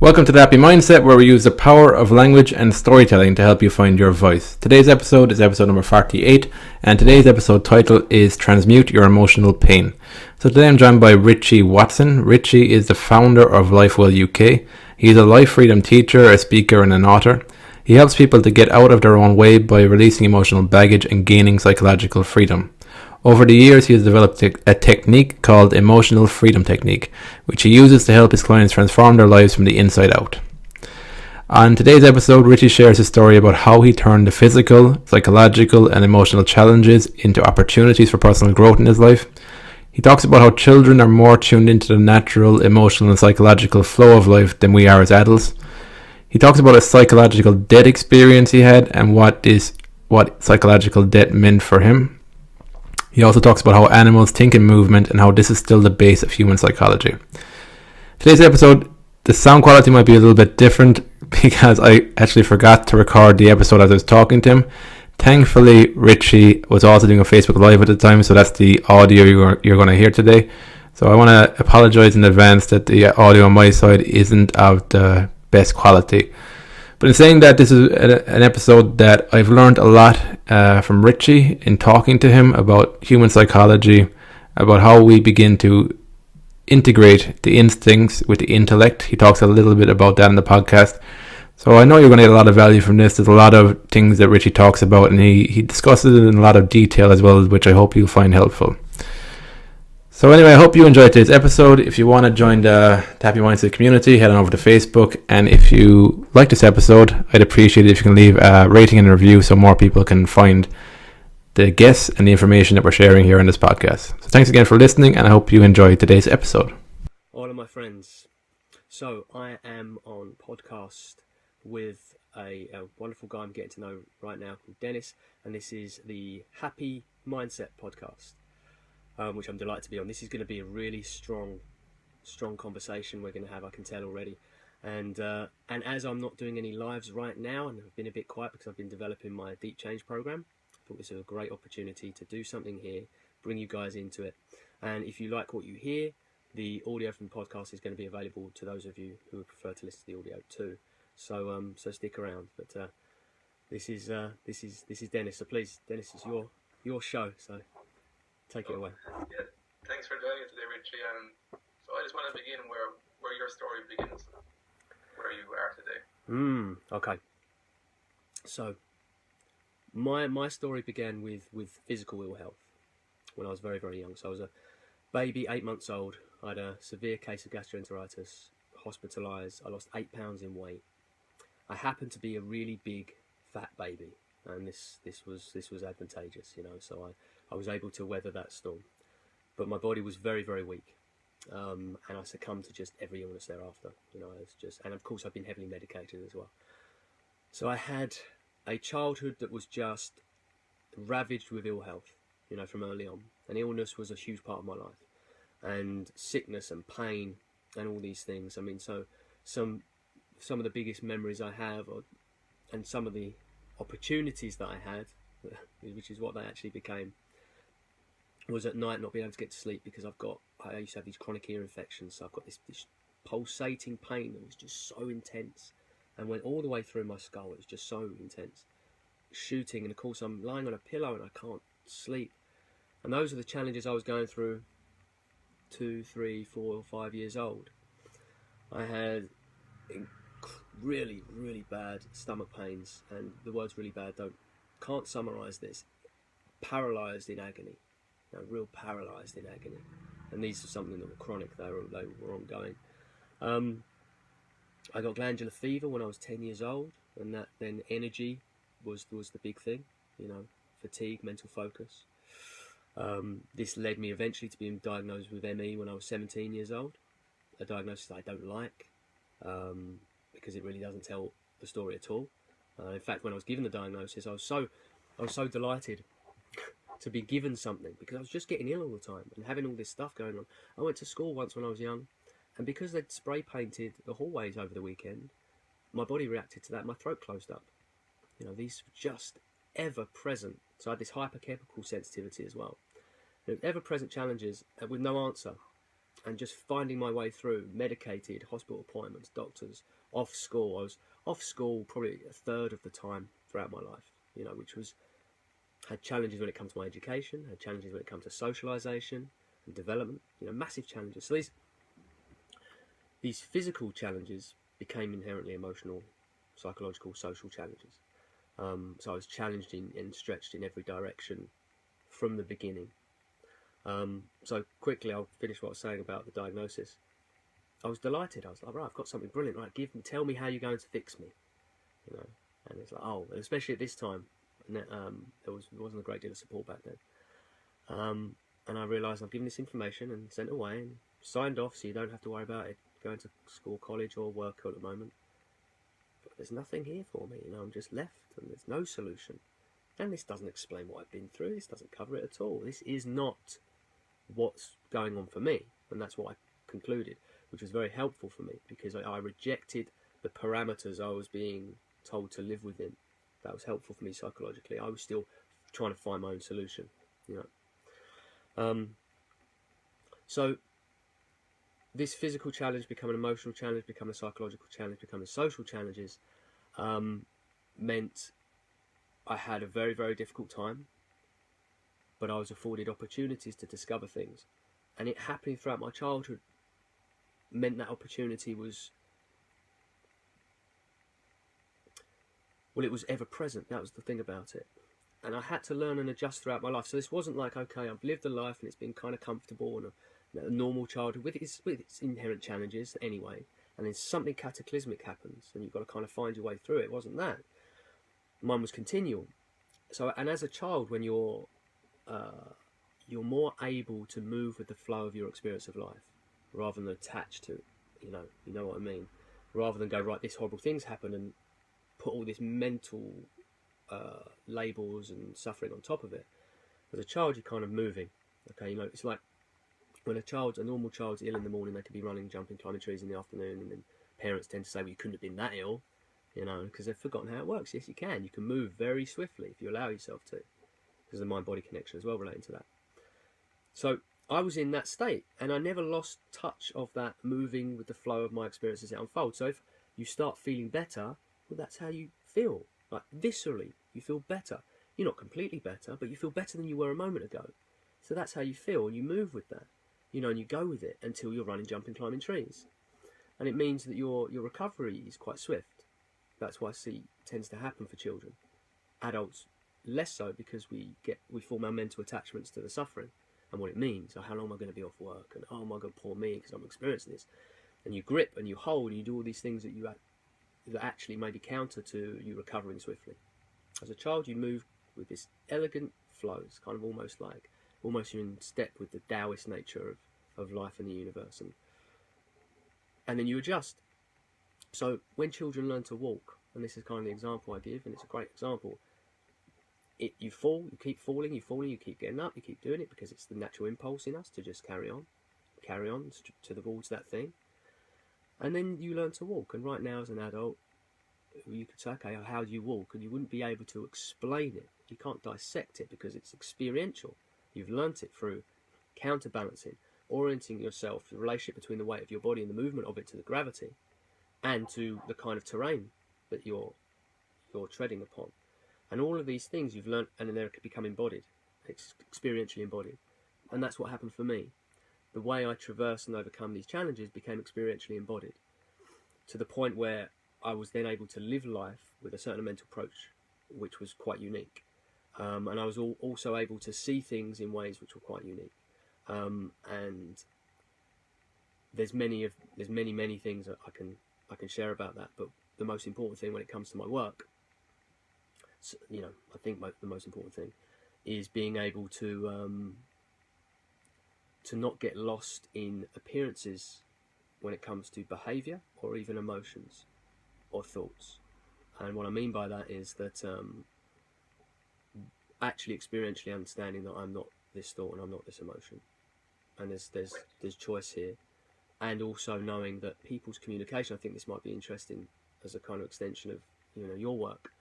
Welcome to the Happy Mindset, where we use the power of language and storytelling to help you find your voice. Today's episode is episode number 48, and today's episode title is Transmute Your Emotional Pain. So today I'm joined by Richi Watson. Richi is the founder of LifeWell UK. He's a life freedom teacher, a speaker, and an author. He helps people to get out of their own way by releasing emotional baggage and gaining psychological freedom. Over the years, he has developed a technique called Emotional Freedom Technique, which he uses to help his clients transform their lives from the inside out. On today's episode, Richi shares his story about how he turned the physical, psychological, and emotional challenges into opportunities for personal growth in his life. He talks about how children are more tuned into the natural, emotional, and psychological flow of life than we are as adults. He talks about a psychological debt experience he had and what psychological debt meant for him. He also talks about how animals think in movement and how this is still the base of human psychology. Today's episode, the sound quality might be a little bit different because I actually forgot to record the episode as I was talking to him. Thankfully, Richi was also doing a Facebook Live at the time, so that's the audio you're going to hear today. So I want to apologize in advance that the audio on my side isn't of the best quality. But in saying that, this is an episode that I've learned a lot from Richi in talking to him about human psychology, about how we begin to integrate the instincts with the intellect. He talks a little bit about that in the podcast. So I know you're going to get a lot of value from this. There's a lot of things that Richi talks about, and he discusses it in a lot of detail as well, which I hope you'll find helpful. So anyway, I hope you enjoyed today's episode. If you want to join the Happy Mindset community, head on over to Facebook. And if you like this episode, I'd appreciate it if you can leave a rating and a review so more people can find the guests and the information that we're sharing here on this podcast. So thanks again for listening, and I hope you enjoyed today's episode. All of my friends, so I am on podcast with a wonderful guy I'm getting to know right now called Dennis, and this is the Happy Mindset podcast. Which I'm delighted to be on. This is going to be a really strong conversation we're going to have, I can tell already. And as I'm not doing any lives right now, and I've been a bit quiet because I've been developing my Deep Change program, I thought this was a great opportunity to do something here, bring you guys into it. And if you like what you hear, the audio from the podcast is going to be available to those of you who would prefer to listen to the audio too. So stick around. But this is Dennis. So please, Dennis, it's your show. So. Take it away. Yeah, thanks for joining us today, Richi. So I just want to begin where your story begins, where you are today. Okay. So my story began with physical ill health when I was very, very young. So I was a baby, 8 months old. I had a severe case of gastroenteritis, hospitalised. I lost 8 pounds in weight. I happened to be a really big, fat baby, and this was advantageous, So I was able to weather that storm, but my body was very, very weak, and I succumbed to just every illness thereafter. And of course I've been heavily medicated as well. So I had a childhood that was just ravaged with ill health, from early on, and illness was a huge part of my life, and sickness and pain and all these things. I mean, so some of the biggest memories I have, and some of the opportunities that I had, which is what they actually became, was at night not being able to get to sleep because I used to have these chronic ear infections. So I've got this pulsating pain that was just so intense and went all the way through my skull. It was just so intense, shooting, and of course I'm lying on a pillow and I can't sleep. And those are the challenges I was going through 2, 3, 4, 5 years old. I had really, really bad stomach pains, and the words really bad can't summarize this. Paralyzed in agony. Real paralysed in agony, and these are something that were chronic. They were ongoing. I got glandular fever when I was 10 years old, and that then energy was the big thing. Fatigue, mental focus. This led me eventually to being diagnosed with ME when I was 17 years old. A diagnosis that I don't like because it really doesn't tell the story at all. In fact, when I was given the diagnosis, I was so delighted to be given something, because I was just getting ill all the time and having all this stuff going on. I went to school once when I was young, and because they'd spray painted the hallways over the weekend, my body reacted to that. My throat closed up. These were just ever present. So I had this hyperchemical sensitivity as well. Ever present challenges with no answer. and just finding my way through medicated, hospital appointments, doctors, off school. I was off school probably a third of the time throughout my life, you know, which was, had challenges when it comes to my education, had challenges when it comes to socialisation and development, you know, massive challenges. So these physical challenges became inherently emotional, psychological, social challenges. So I was challenged and stretched in every direction from the beginning. So quickly, I'll finish what I was saying about the diagnosis. I was delighted. I was like, right, I've got something brilliant. Right, tell me how you're going to fix me. You know, and it's like, oh, and especially at this time, there wasn't a great deal of support back then. And I realised I've given this information and sent away and signed off, so you don't have to worry about it going to school, college, or work at the moment. But there's nothing here for me. You know, I'm just left, and there's no solution. And this doesn't explain what I've been through. This doesn't cover it at all. This is not what's going on for me, and that's what I concluded, which was very helpful for me, because I rejected the parameters I was being told to live within. That was helpful for me psychologically. I was still trying to find my own solution, you know. So this physical challenge become an emotional challenge, become a psychological challenge, become a social challenges, meant I had a very, very difficult time, but I was afforded opportunities to discover things. And it happening throughout my childhood meant that opportunity was, well, it was ever present. That was the thing about it. And I had to learn and adjust throughout my life. So this wasn't like, okay, I've lived a life and it's been kind of comfortable and a normal childhood with its inherent challenges anyway. And then something cataclysmic happens and you've got to kind of find your way through it. It wasn't that. Mine was continual. So, and as a child, when you're more able to move with the flow of your experience of life rather than attached to it, you know what I mean? Rather than go, right, this horrible thing's happened and put all this mental labels and suffering on top of it. As a child, you're kind of moving. Okay, you know, it's like when a normal child's ill in the morning, they could be running, jumping, climbing trees in the afternoon, and then parents tend to say, well, you couldn't have been that ill, you know, because they've forgotten how it works. Yes, you can. You can move very swiftly if you allow yourself to. There's a mind-body connection as well relating to that. So I was in that state, and I never lost touch of that moving with the flow of my experience as it unfolds. So if you start feeling better, well, that's how you feel. Like viscerally, you feel better. You're not completely better, but you feel better than you were a moment ago. So that's how you feel, and you move with that, you know, and you go with it until you're running, jumping, climbing trees. And it means that your recovery is quite swift. That's what I see tends to happen for children. Adults, less so, because we form our mental attachments to the suffering and what it means. So how long am I going to be off work? And oh my God, poor me, because I'm experiencing this. And you grip and you hold and you do all these things that actually may be counter to you recovering swiftly. As a child, you move with this elegant flow. It's kind of almost you're in step with the Taoist nature of life in the universe, and then you adjust. So when children learn to walk, and this is kind of the example I give, and it's a great example, you fall, you keep falling, you keep getting up, you keep doing it because it's the natural impulse in us to just carry on towards that thing. And then you learn to walk. And right now as an adult, you could say, okay, how do you walk? And you wouldn't be able to explain it. You can't dissect it because it's experiential. You've learnt it through counterbalancing, orienting yourself, the relationship between the weight of your body and the movement of it to the gravity and to the kind of terrain that you're treading upon. And all of these things you've learnt, and then they become embodied, experientially embodied. And that's what happened for me. The way I traverse and overcome these challenges became experientially embodied, to the point where I was then able to live life with a certain mental approach, which was quite unique. And I was also able to see things in ways which were quite unique. And there's many things that I can share about that. But the most important thing when it comes to my work, you know, I think the most important thing is being able to not get lost in appearances when it comes to behaviour or even emotions or thoughts. And what I mean by that is that actually experientially understanding that I'm not this thought and I'm not this emotion, and there's choice here, and also knowing that people's communication, I think this might be interesting as a kind of extension of, you know, your work,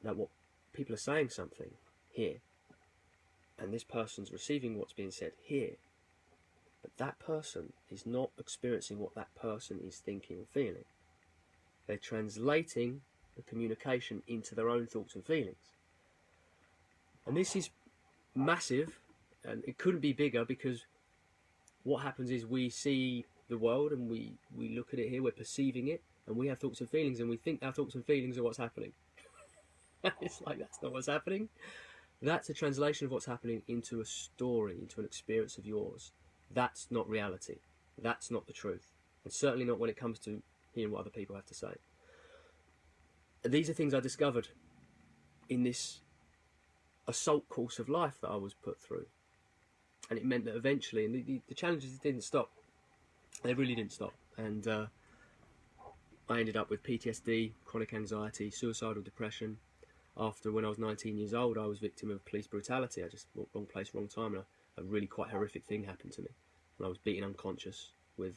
that what people are saying something here, and this person's receiving what's being said here, but that person is not experiencing what that person is thinking and feeling. They're translating the communication into their own thoughts and feelings. And this is massive, and it couldn't be bigger, because what happens is we see the world and we look at it here, we're perceiving it, and we have thoughts and feelings, and we think our thoughts and feelings are what's happening. It's like, that's not what's happening. That's a translation of what's happening into a story, into an experience of yours. That's not reality. That's not the truth. And certainly not when it comes to hearing what other people have to say. And these are things I discovered in this assault course of life that I was put through. And it meant that eventually, and the challenges didn't stop. They really didn't stop. And I ended up with PTSD, chronic anxiety, suicidal depression. After, when I was 19 years old, I was victim of police brutality. I just walked wrong place, wrong time, and a really quite horrific thing happened to me. And I was beaten unconscious with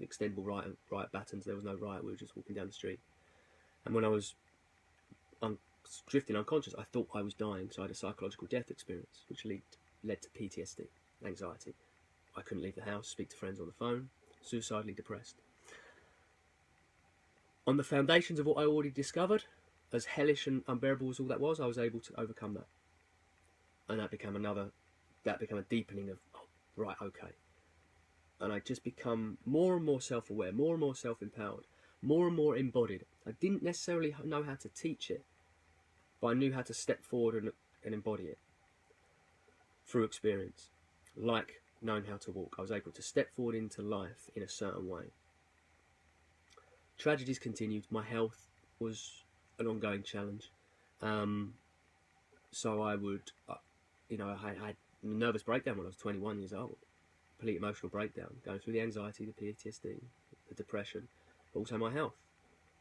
extendable riot batons. There was no riot, we were just walking down the street. And when I was drifting unconscious, I thought I was dying, so I had a psychological death experience, which led to PTSD, anxiety. I couldn't leave the house, speak to friends on the phone, suicidally depressed. On the foundations of what I already discovered, as hellish and unbearable as all that was, I was able to overcome that. And that became a deepening of, oh, right, okay. And I just become more and more self-aware, more and more self-empowered, more and more embodied. I didn't necessarily know how to teach it, but I knew how to step forward and embody it through experience. Like knowing how to walk, I was able to step forward into life in a certain way. Tragedies continued. My health was an ongoing challenge. So I would, I had a nervous breakdown when I was 21 years old. Complete emotional breakdown, going through the anxiety, the PTSD, the depression, but also my health.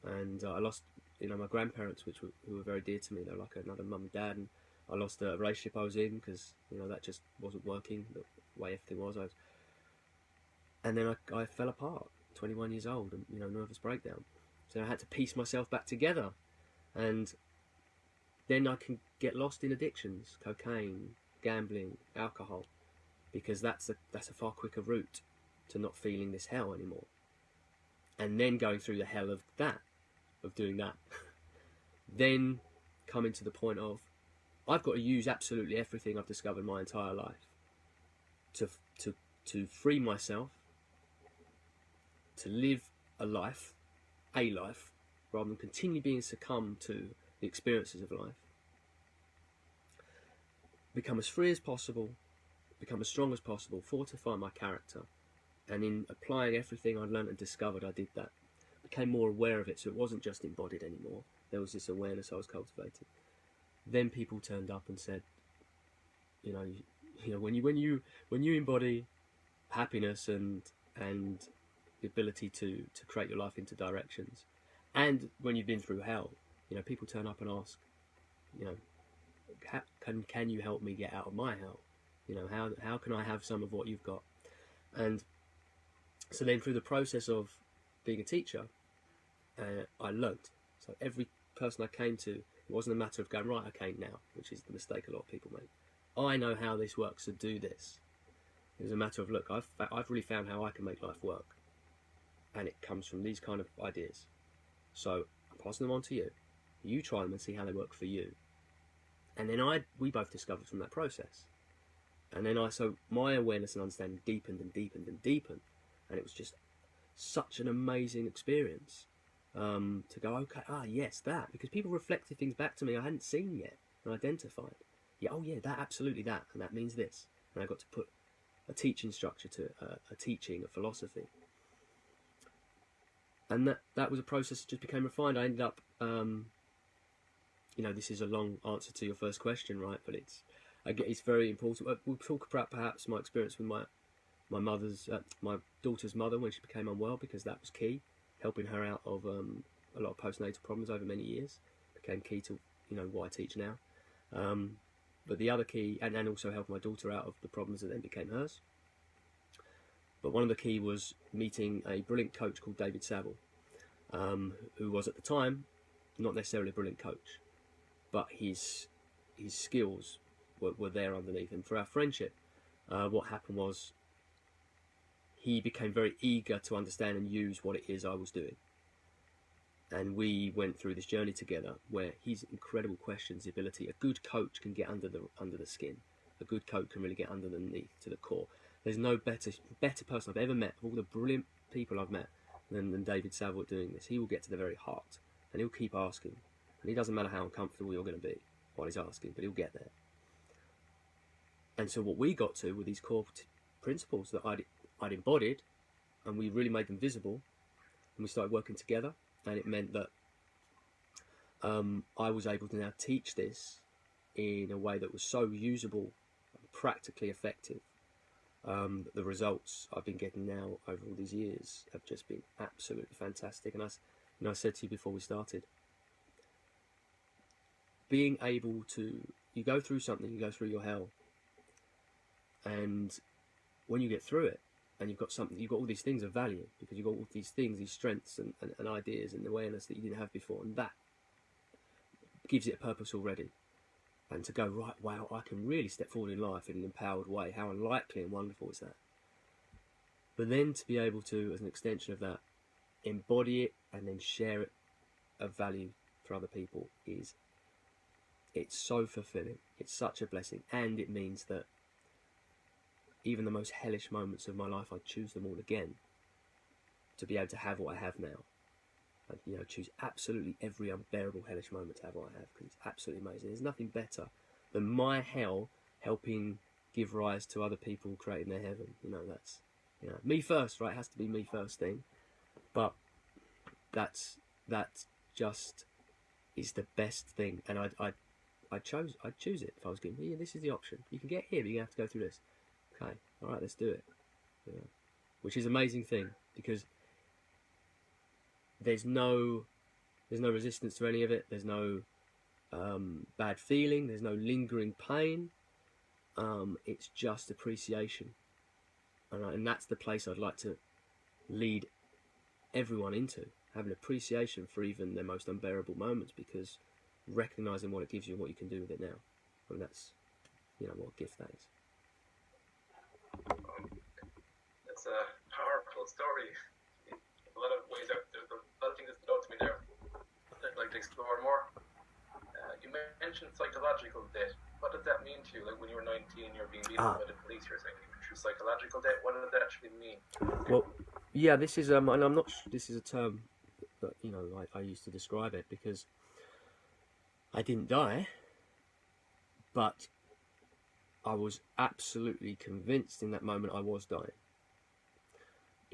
And I lost, my grandparents, who were very dear to me. They were like another mum and dad, and I lost a relationship I was in because, that just wasn't working the way everything was. And then I fell apart, 21 years old, and, nervous breakdown. So I had to piece myself back together. And then I can get lost in addictions, cocaine, gambling, alcohol, because that's a far quicker route to not feeling this hell anymore. And then going through the hell of doing that, then coming to the point of, I've got to use absolutely everything I've discovered my entire life to free myself, to live a life, rather than continually being succumbed to the experiences of life. Become as free as possible, become as strong as possible, fortify my character. And in applying everything I'd learned and discovered, I did that. Became more aware of it, so it wasn't just embodied anymore. There was this awareness I was cultivating. Then people turned up and said, when you embody happiness and the ability to create your life into directions, and when you've been through hell, people turn up and ask, can you help me get out of my hell? How can I have some of what you've got? And so then through the process of being a teacher, I learnt. So every person I came to, it wasn't a matter of going, right, okay, now, which is the mistake a lot of people make. I know how this works, so do this. It was a matter of, look, I've really found how I can make life work. And it comes from these kind of ideas. So I'm passing them on to you. You try them and see how they work for you. And then we both discovered from that process. And then so my awareness and understanding deepened and deepened and deepened. And it was just such an amazing experience to go, okay, yes, that. Because people reflected things back to me I hadn't seen yet and identified. Yeah, oh yeah, that, absolutely that. And that means this. And I got to put a teaching structure to a teaching, a philosophy. And that was a process that just became refined. I ended up, this is a long answer to your first question, right? But it's very important. We'll talk about perhaps my experience with my daughter's mother when she became unwell, because that was key. Helping her out of a lot of postnatal problems over many years became key to what I teach now. But the other key, and also helping my daughter out of the problems that then became hers. But one of the key was meeting a brilliant coach called David Saville, who was at the time not necessarily a brilliant coach, but his skills were there underneath. And for our friendship, what happened was he became very eager to understand and use what it is I was doing. And we went through this journey together where his incredible questions, the ability, a good coach can get under the skin. A good coach can really get underneath to the core. There's no better person I've ever met, of all the brilliant people I've met, than David Saville doing this. He will get to the very heart, and he'll keep asking. And it doesn't matter how uncomfortable you're going to be while he's asking, but he'll get there. And so what we got to were these core principles that I'd embodied, and we really made them visible, and we started working together. And it meant that I was able to now teach this in a way that was so usable and practically effective. The results I've been getting now over all these years have just been absolutely fantastic. And I said to you before we started, being able to, you go through something, you go through your hell, and when you get through it, and you've got all these things of value, because you've got all these things, these strengths and ideas and awareness that you didn't have before, and that gives it a purpose already. And to go, right, wow, I can really step forward in life in an empowered way. How unlikely and wonderful is that? But then to be able to, as an extension of that, embody it and then share it of value for other people it's so fulfilling. It's such a blessing, and it means that even the most hellish moments of my life, I'd choose them all again to be able to have what I have now. I'd choose absolutely every unbearable hellish moment to have what I have, because it's absolutely amazing. There's nothing better than my hell helping give rise to other people creating their heaven. That's me first, right? It has to be me first thing, but that just is the best thing. And I'd choose it if I was given, yeah, this is the option. You can get here, but you have to go through this. Okay, all right, let's do it. Which is an amazing thing, because there's no resistance to any of it. There's no bad feeling. There's no lingering pain. It's just appreciation, and that's the place I'd like to lead everyone into, have an appreciation for even their most unbearable moments, because recognizing what it gives you and what you can do with it now, and that's what a gift that is. It's a powerful story. A lot of ways out. There's a lot of things that stood out to me there I'd like to explore more. You mentioned psychological debt. What does that mean to you? Like when you were 19, you're being beaten by the police, you're saying through psychological debt. What does that actually mean? Well, yeah, this is and I'm not sure this is a term that I used to describe it, because I didn't die, but I was absolutely convinced in that moment I was dying.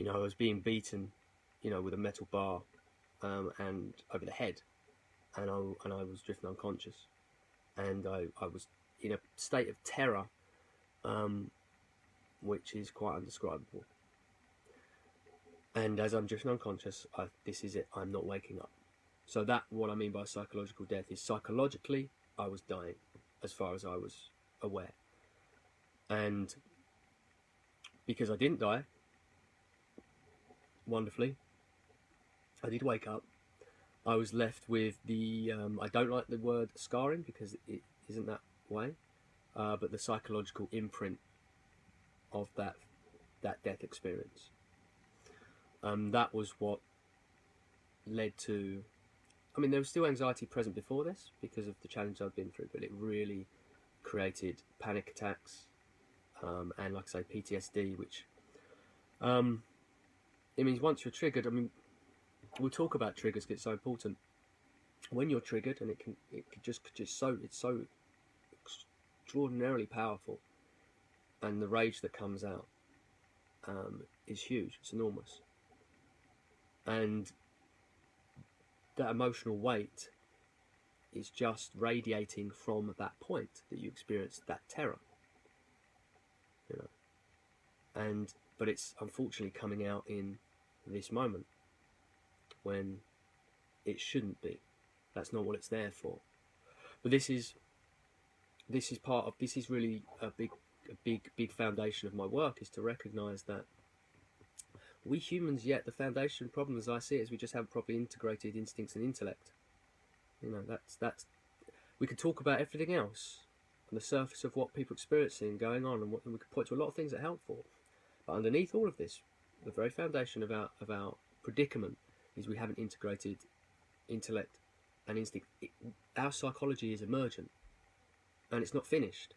I was being beaten, with a metal bar, and over the head, and I was drifting unconscious, and I was in a state of terror, which is quite undescribable. And as I'm drifting unconscious, this is it. I'm not waking up. So what I mean by psychological death is psychologically I was dying, as far as I was aware. And because I didn't die, wonderfully, I did wake up. I was left with the, I don't like the word scarring, because it isn't that way, but the psychological imprint of that death experience. That was what led to, there was still anxiety present before this because of the challenge I'd been through, but it really created panic attacks, and like I say, PTSD, which it means once you're triggered, we'll talk about triggers because it's so important. When you're triggered, and it's so extraordinarily powerful, and the rage that comes out is huge. It's enormous, and that emotional weight is just radiating from that point that you experienced that terror, but it's unfortunately coming out in this moment when it shouldn't be. That's not what it's there for. But this is really a big foundation of my work, is to recognize that we humans, yet the foundation problem as I see it is we just haven't properly integrated instincts and intellect. That's we could talk about everything else on the surface of what people are experiencing going on, and we could point to a lot of things that are helpful, but underneath all of this the very foundation of our predicament is we haven't integrated intellect and instinct. Our psychology is emergent, and it's not finished.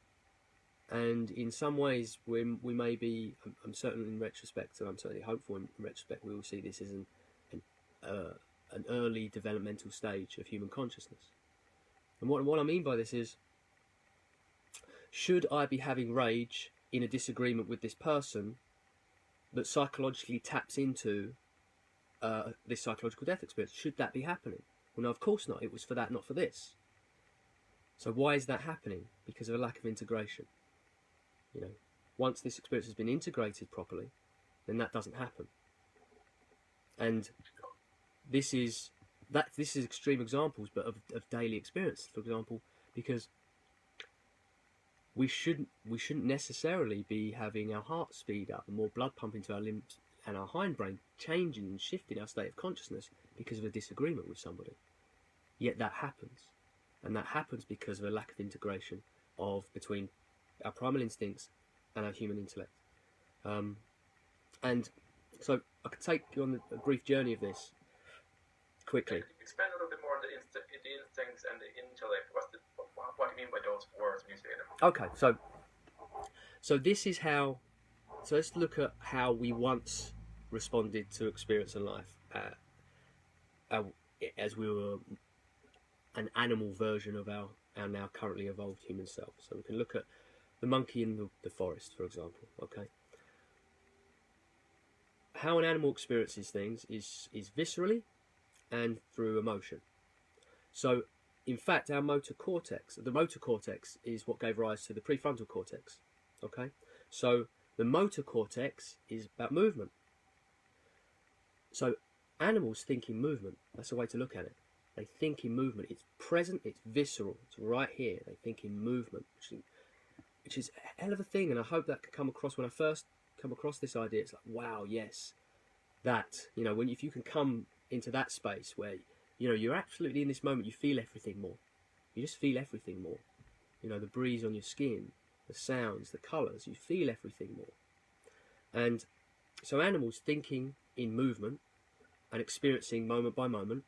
And in some ways, we may be. I'm certain in retrospect, and I'm certainly hopeful in retrospect, we will see this as an early developmental stage of human consciousness. And what I mean by this is, should I be having rage in a disagreement with this person that psychologically taps into this psychological death experience? Should that be happening? Well, no, of course not. It was for that, not for this. So why is that happening? Because of a lack of integration. You know, once this experience has been integrated properly, then that doesn't happen. And this is extreme examples, but of daily experience, for example, because we shouldn't necessarily be having our heart speed up and more blood pumping to our limbs and our hindbrain changing and shifting our state of consciousness because of a disagreement with somebody. Yet that happens, and that happens because of a lack of integration between our primal instincts and our human intellect. And so I could take you on a brief journey of this quickly. Expand a little bit more on the instincts and the intellect. What do you mean by those words when you say them? Okay, so this is how. So let's look at how we once responded to experience in life, as we were an animal version of our now currently evolved human self. So we can look at the monkey in the forest, for example. Okay, how an animal experiences things is viscerally and through emotion. So, in fact, our motor cortex, the motor cortex is what gave rise to the prefrontal cortex. Okay, so the motor cortex is about movement. So animals think in movement. That's a way to look at it. They think in movement. It's present, it's visceral, it's right here. They think in movement, which is a hell of a thing. And I hope that could come across when I first come across this idea. It's like, wow, yes, that, you know, if you can come into that space where, you know, you're absolutely in this moment, you feel everything more. You just feel everything more. You know, the breeze on your skin, the sounds, the colours, you feel everything more. And so animals thinking in movement and experiencing moment by moment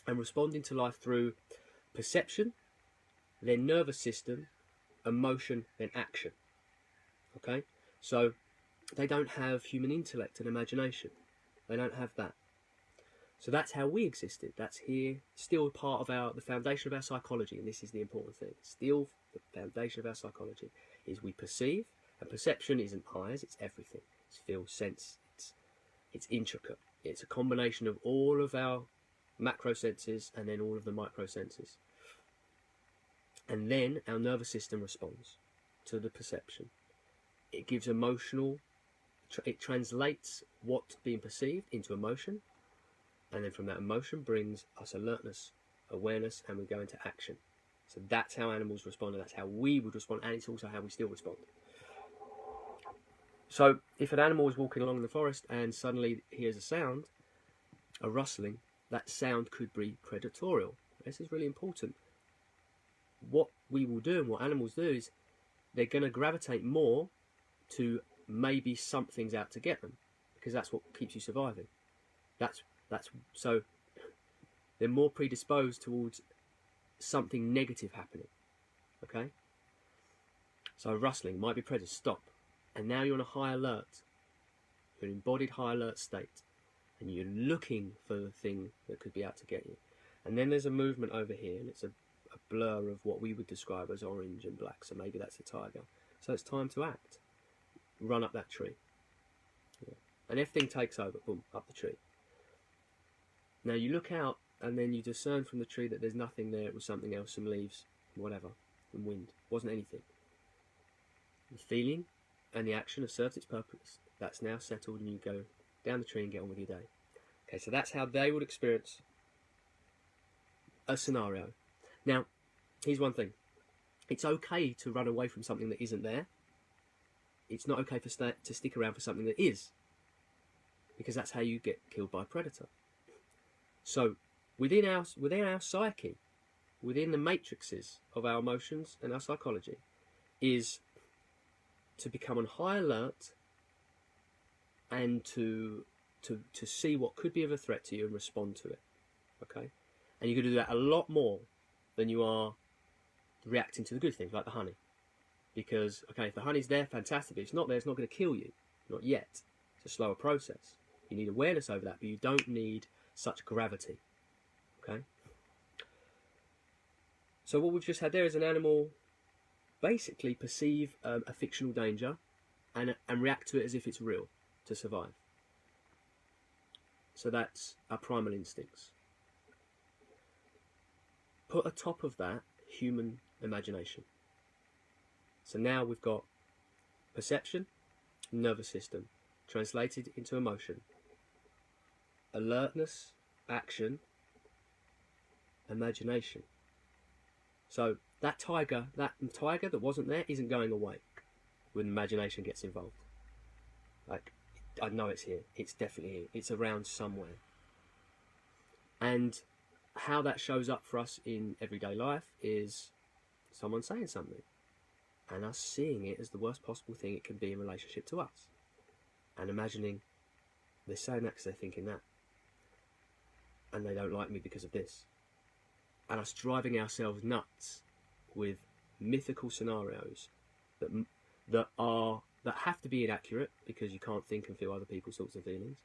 and responding to life through perception, then nervous system, emotion, then action. Okay? So they don't have human intellect and imagination. They don't have that. So that's how we existed. That's here, still part of the foundation of our psychology, and this is the important thing. Still, the foundation of our psychology is we perceive, and perception isn't eyes, it's everything. It's feel, sense, it's intricate. It's a combination of all of our macro senses and then all of the micro senses. And then our nervous system responds to the perception. It gives it translates what's being perceived into emotion, and then from that emotion brings us alertness, awareness, and we go into action. So that's how animals respond, and that's how we would respond, and it's also how we still respond. So if an animal is walking along in the forest and suddenly hears a sound, a rustling, that sound could be predatorial. This is really important. What we will do and what animals do is they're going to gravitate more to maybe something's out to get them, because that's what keeps you surviving. So they're more predisposed towards something negative happening. Okay? So rustling might be predator. Stop. And now you're on a high alert. You're in an embodied high alert state. And you're looking for the thing that could be out to get you. And then there's a movement over here, and it's a blur of what we would describe as orange and black. So maybe that's a tiger. So it's time to act. Run up that tree. Yeah. And everything takes over. Boom, up the tree. Now you look out, and then you discern from the tree that there's nothing there. It was something else, some leaves, whatever, and wind. It wasn't anything. The feeling and the action have served its purpose. That's now settled, and you go down the tree and get on with your day. Okay, so that's how they would experience a scenario. Now, here's one thing. It's okay to run away from something that isn't there. It's not okay to stick around for something that is, because that's how you get killed by a predator. So within our psyche, within the matrices of our emotions and our psychology, is to become on high alert and to see what could be of a threat to you and respond to it. Okay, and you're going to do that a lot more than you are reacting to the good things like the honey. Because okay, if the honey's there, fantastic. If it's not there, it's not going to kill you. Not yet. It's a slower process. You need awareness over that, but you don't need such gravity. Okay. So what we've just had there is an animal basically perceive a fictional danger and react to it as if it's real to survive. So that's our primal instincts. Put atop of that human imagination. So now we've got perception, nervous system, translated into emotion, alertness, action, imagination. So that tiger that wasn't there isn't going away when imagination gets involved. Like, I know it's here. It's definitely here. It's around somewhere. And how that shows up for us in everyday life is someone saying something and us seeing it as the worst possible thing it can be in relationship to us. And imagining they're saying that because they're thinking that. And they don't like me because of this. And us driving ourselves nuts with mythical scenarios that have to be inaccurate because you can't think and feel other people's thoughts and feelings,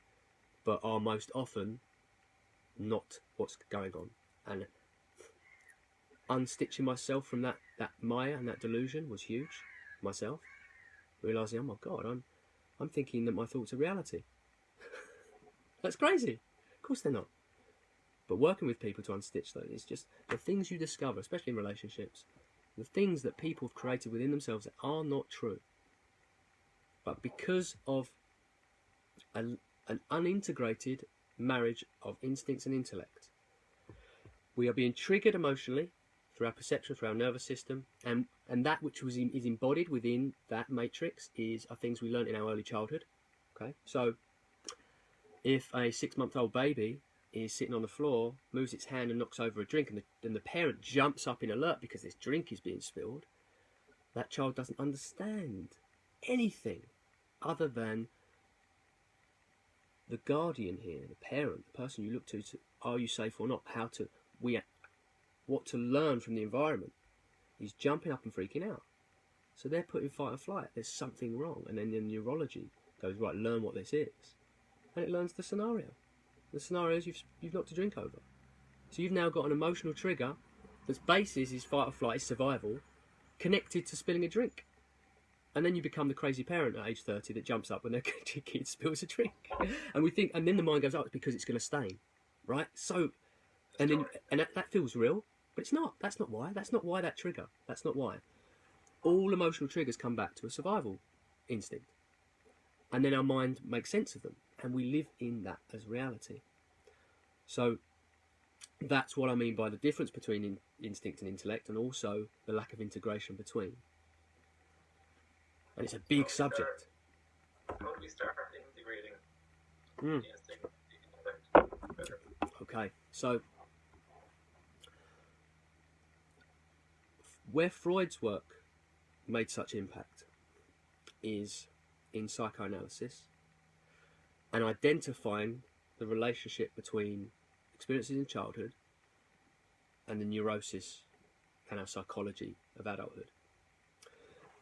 but are most often not what's going on. And unstitching myself from that Maya and that delusion was huge. Myself realizing, oh my God, I'm thinking that my thoughts are reality. That's crazy. Of course they're not. But working with people to unstitch those, it's just the things you discover, especially in relationships, the things that people have created within themselves that are not true. But because of an unintegrated marriage of instincts and intellect, we are being triggered emotionally through our perception, through our nervous system, and that which is embodied within that matrix are things we learned in our early childhood. Okay, so if a 6-month-old baby is sitting on the floor, moves its hand and knocks over a drink, and the parent jumps up in alert because this drink is being spilled, that child doesn't understand anything other than the guardian here, the parent, the person you look to are you safe or not, what to learn from the environment. He's jumping up and freaking out. So they're put in fight or flight. There's something wrong. And then the neurology goes, right, learn what this is. And it learns the scenario. The scenario is you've knocked a drink over. So you've now got an emotional trigger that's basis is fight or flight, is survival, connected to spilling a drink. And then you become the crazy parent at age 30 that jumps up when their kid spills a drink. And then the mind goes, oh, it's because it's going to stain, right? So, and that feels real, but it's not. That's not why. That's not why that trigger. That's not why. All emotional triggers come back to a survival instinct. And then our mind makes sense of them. And we live in that as reality. So that's what I mean by the difference between instinct and intellect, and also the lack of integration between. And it's a big subject. How do we start integrating the instinct and the intellect better? Okay, so where Freud's work made such impact is in psychoanalysis and identifying the relationship between experiences in childhood and the neurosis and our psychology of adulthood.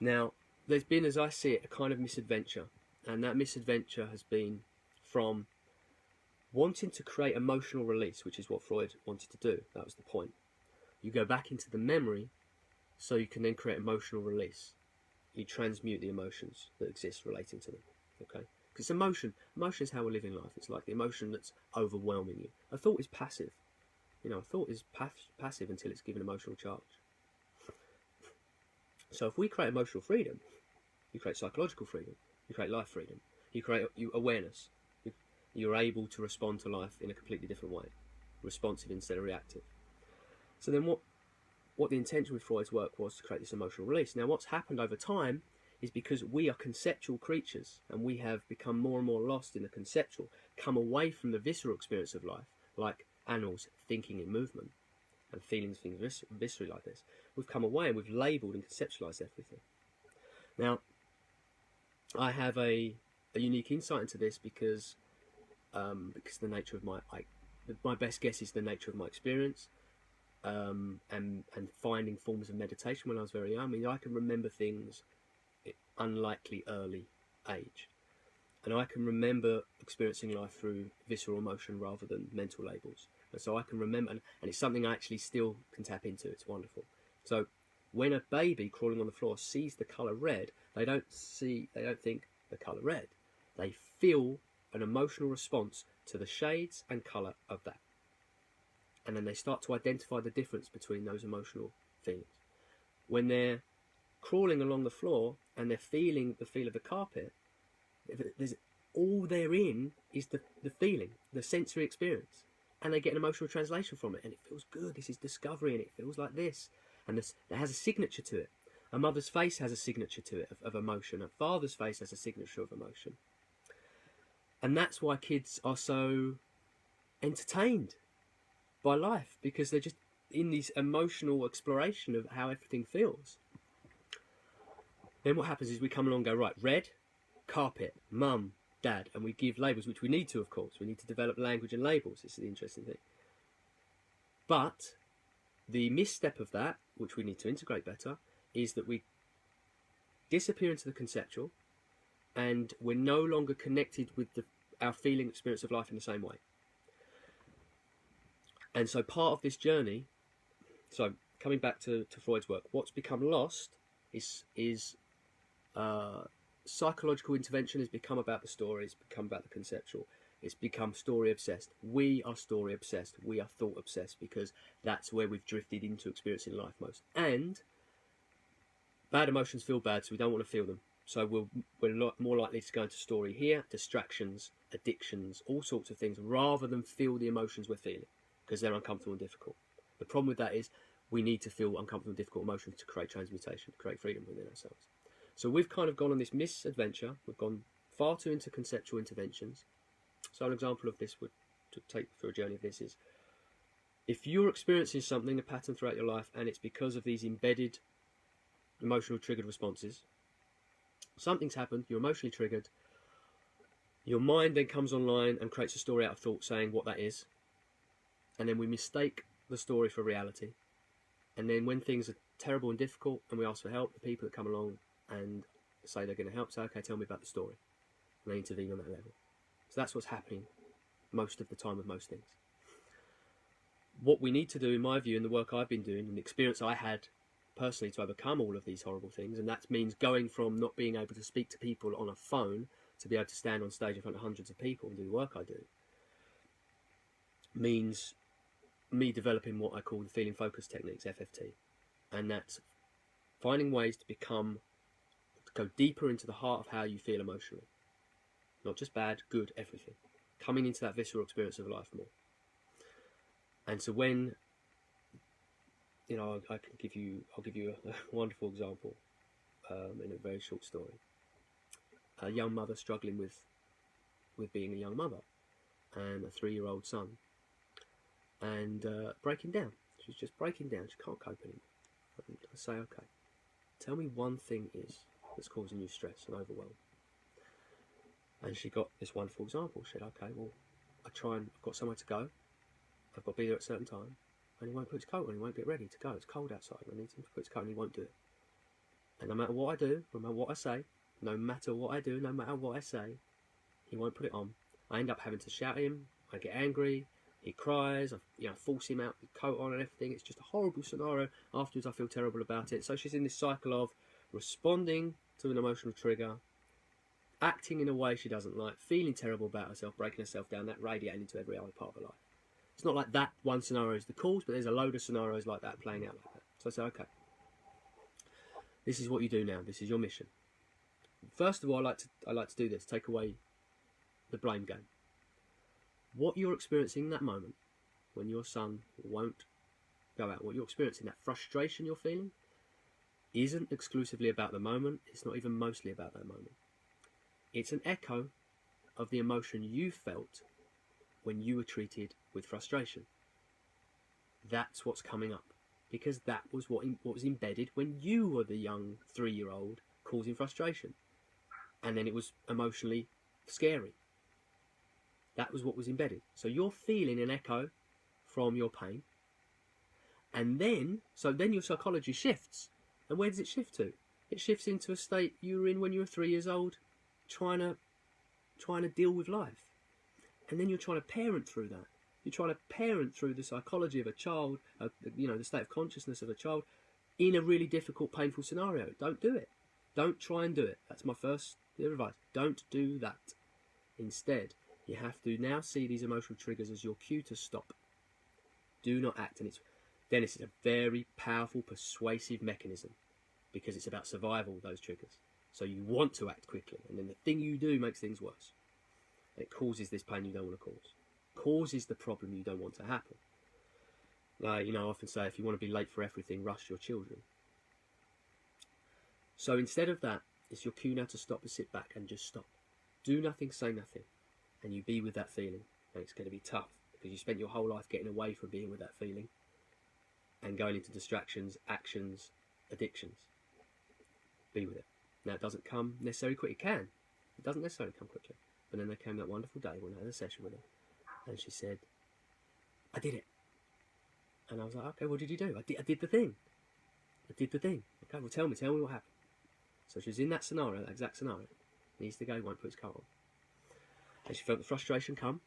Now, there's been, as I see it, a kind of misadventure, and that misadventure has been from wanting to create emotional release, which is what Freud wanted to do. That was the point. You go back into the memory so you can then create emotional release. You transmute the emotions that exist relating to them. Okay? Because emotion is how we're living life. It's like the emotion that's overwhelming you. A thought is passive. A thought is passive until it's given emotional charge. So if we create emotional freedom, you create psychological freedom, you create life freedom, you create awareness. You're able to respond to life in a completely different way, responsive instead of reactive. So then what the intention with Freud's work was to create this emotional release. Now what's happened over time is because we are conceptual creatures and we have become more and more lost in the conceptual, come away from the visceral experience of life, like animals thinking in movement and feeling things viscerally like this. We've come away and we've labelled and conceptualised everything. Now, I have a a unique insight into this because the nature of my best guess is the nature of my experience, and finding forms of meditation when I was very young. I mean, I can remember things at unlikely early age, and I can remember experiencing life through visceral emotion rather than mental labels. And so I can remember, and it's something I actually still can tap into. It's wonderful. So when a baby crawling on the floor sees the colour red, they don't think the colour red. They feel an emotional response to the shades and colour of that. And then they start to identify the difference between those emotional feelings. When they're crawling along the floor and they're feeling the feel of the carpet, all they're in is the feeling, the sensory experience. And they get an emotional translation from it. And it feels good. This is discovery, and it feels like this. And it has a signature to it. A mother's face has a signature to it of emotion. A father's face has a signature of emotion. And that's why kids are so entertained by life, because they're just in this emotional exploration of how everything feels. Then what happens is we come along and go, right, red, carpet, mum, dad, and we give labels, which we need to, of course. We need to develop language and labels. This is the interesting thing. But the misstep of that, which we need to integrate better, is that we disappear into the conceptual, and we're no longer connected with our feeling experience of life in the same way. And so part of this journey, so coming back to Freud's work, what's become lost is psychological intervention has become about the story, it's become about the conceptual, it's become story obsessed. We are story obsessed, we are thought obsessed, because that's where we've drifted into experiencing life most. And bad emotions feel bad, so we don't want to feel them. So we're more likely to go into story here, distractions, addictions, all sorts of things, rather than feel the emotions we're feeling, because they're uncomfortable and difficult. The problem with that is we need to feel uncomfortable and difficult emotions to create transmutation, to create freedom within ourselves. So we've kind of gone on this misadventure. We've gone far too into conceptual interventions. So an example of this, to take through a journey of this, is if you're experiencing something, a pattern throughout your life, and it's because of these embedded emotional triggered responses, something's happened, you're emotionally triggered, your mind then comes online and creates a story out of thought saying what that is, and then we mistake the story for reality. And then when things are terrible and difficult and we ask for help, the people that come along and say they're going to help say, okay, tell me about the story, and they intervene on that level. So that's what's happening most of the time with most things. What we need to do, in my view, in the work I've been doing and the experience I had personally to overcome all of these horrible things, and that means going from not being able to speak to people on a phone to be able to stand on stage in front of hundreds of people and do the work I do, means me developing what I call the feeling focus techniques, FFT. And that's finding ways to go deeper into the heart of how you feel emotionally. Not just bad, good, everything. Coming into that visceral experience of life more. And so when, I'll give you a wonderful example in a very short story. A young mother struggling with being a young mother and a 3-year-old son, and breaking down. She's just breaking down. She can't cope anymore. And I say, okay, tell me one thing that's causing you stress and overwhelm. And she got this wonderful example. She said, okay, well, I've got somewhere to go. I've got to be there at a certain time. And he won't put his coat on, he won't get ready to go. It's cold outside, I need him to put his coat on, he won't do it. And no matter what I do, no matter what I say, no matter what I do, no matter what I say, he won't put it on. I end up having to shout at him, I get angry, he cries, I force him out with the coat on and everything. It's just a horrible scenario. Afterwards I feel terrible about it. So she's in this cycle of responding to an emotional trigger, acting in a way she doesn't like, feeling terrible about herself, breaking herself down, that radiating into every other part of her life. It's not like that one scenario is the cause, but there's a load of scenarios like that playing out like that. So I say, okay, this is what you do now. This is your mission. First of all, I like to do this, take away the blame game. What you're experiencing in that moment, when your son won't go out, what you're experiencing, that frustration you're feeling, isn't exclusively about the moment. It's not even mostly about that moment. It's an echo of the emotion you felt when you were treated with frustration. That's what's coming up, because that was what was embedded when you were the young 3-year-old causing frustration, and then it was emotionally scary. That was what was embedded. So you're feeling an echo from your pain, and then your psychology shifts. And where does it shift to? It shifts into a state you were in when you were 3 years old, trying to deal with life. And then you're trying to parent through that. You're trying to parent through the psychology of a child, the state of consciousness of a child, in a really difficult, painful scenario. Don't do it. Don't try and do it. That's my first bit of advice. Don't do that. Instead, you have to now see these emotional triggers as your cue to stop. Do not act. And Dennis, is a very powerful, persuasive mechanism, because it's about survival, those triggers. So you want to act quickly, and then the thing you do makes things worse. It causes this pain you don't want to cause. Causes the problem you don't want to happen. I often say, if you want to be late for everything, rush your children. So instead of that, it's your cue now to stop and sit back and just stop. Do nothing, say nothing, and you be with that feeling. And it's going to be tough, because you spent your whole life getting away from being with that feeling and going into distractions, actions, addictions. Be with it. Now, it doesn't come necessarily quick. It can. It doesn't necessarily come quickly. But then there came that wonderful day when I had a session with her, and she said, I did it. And I was like, okay, what did you do? I did the thing. I did the thing. Okay, well, tell me what happened. So she was in that scenario, that exact scenario. Needs to go, won't put his coat on. And she felt the frustration come.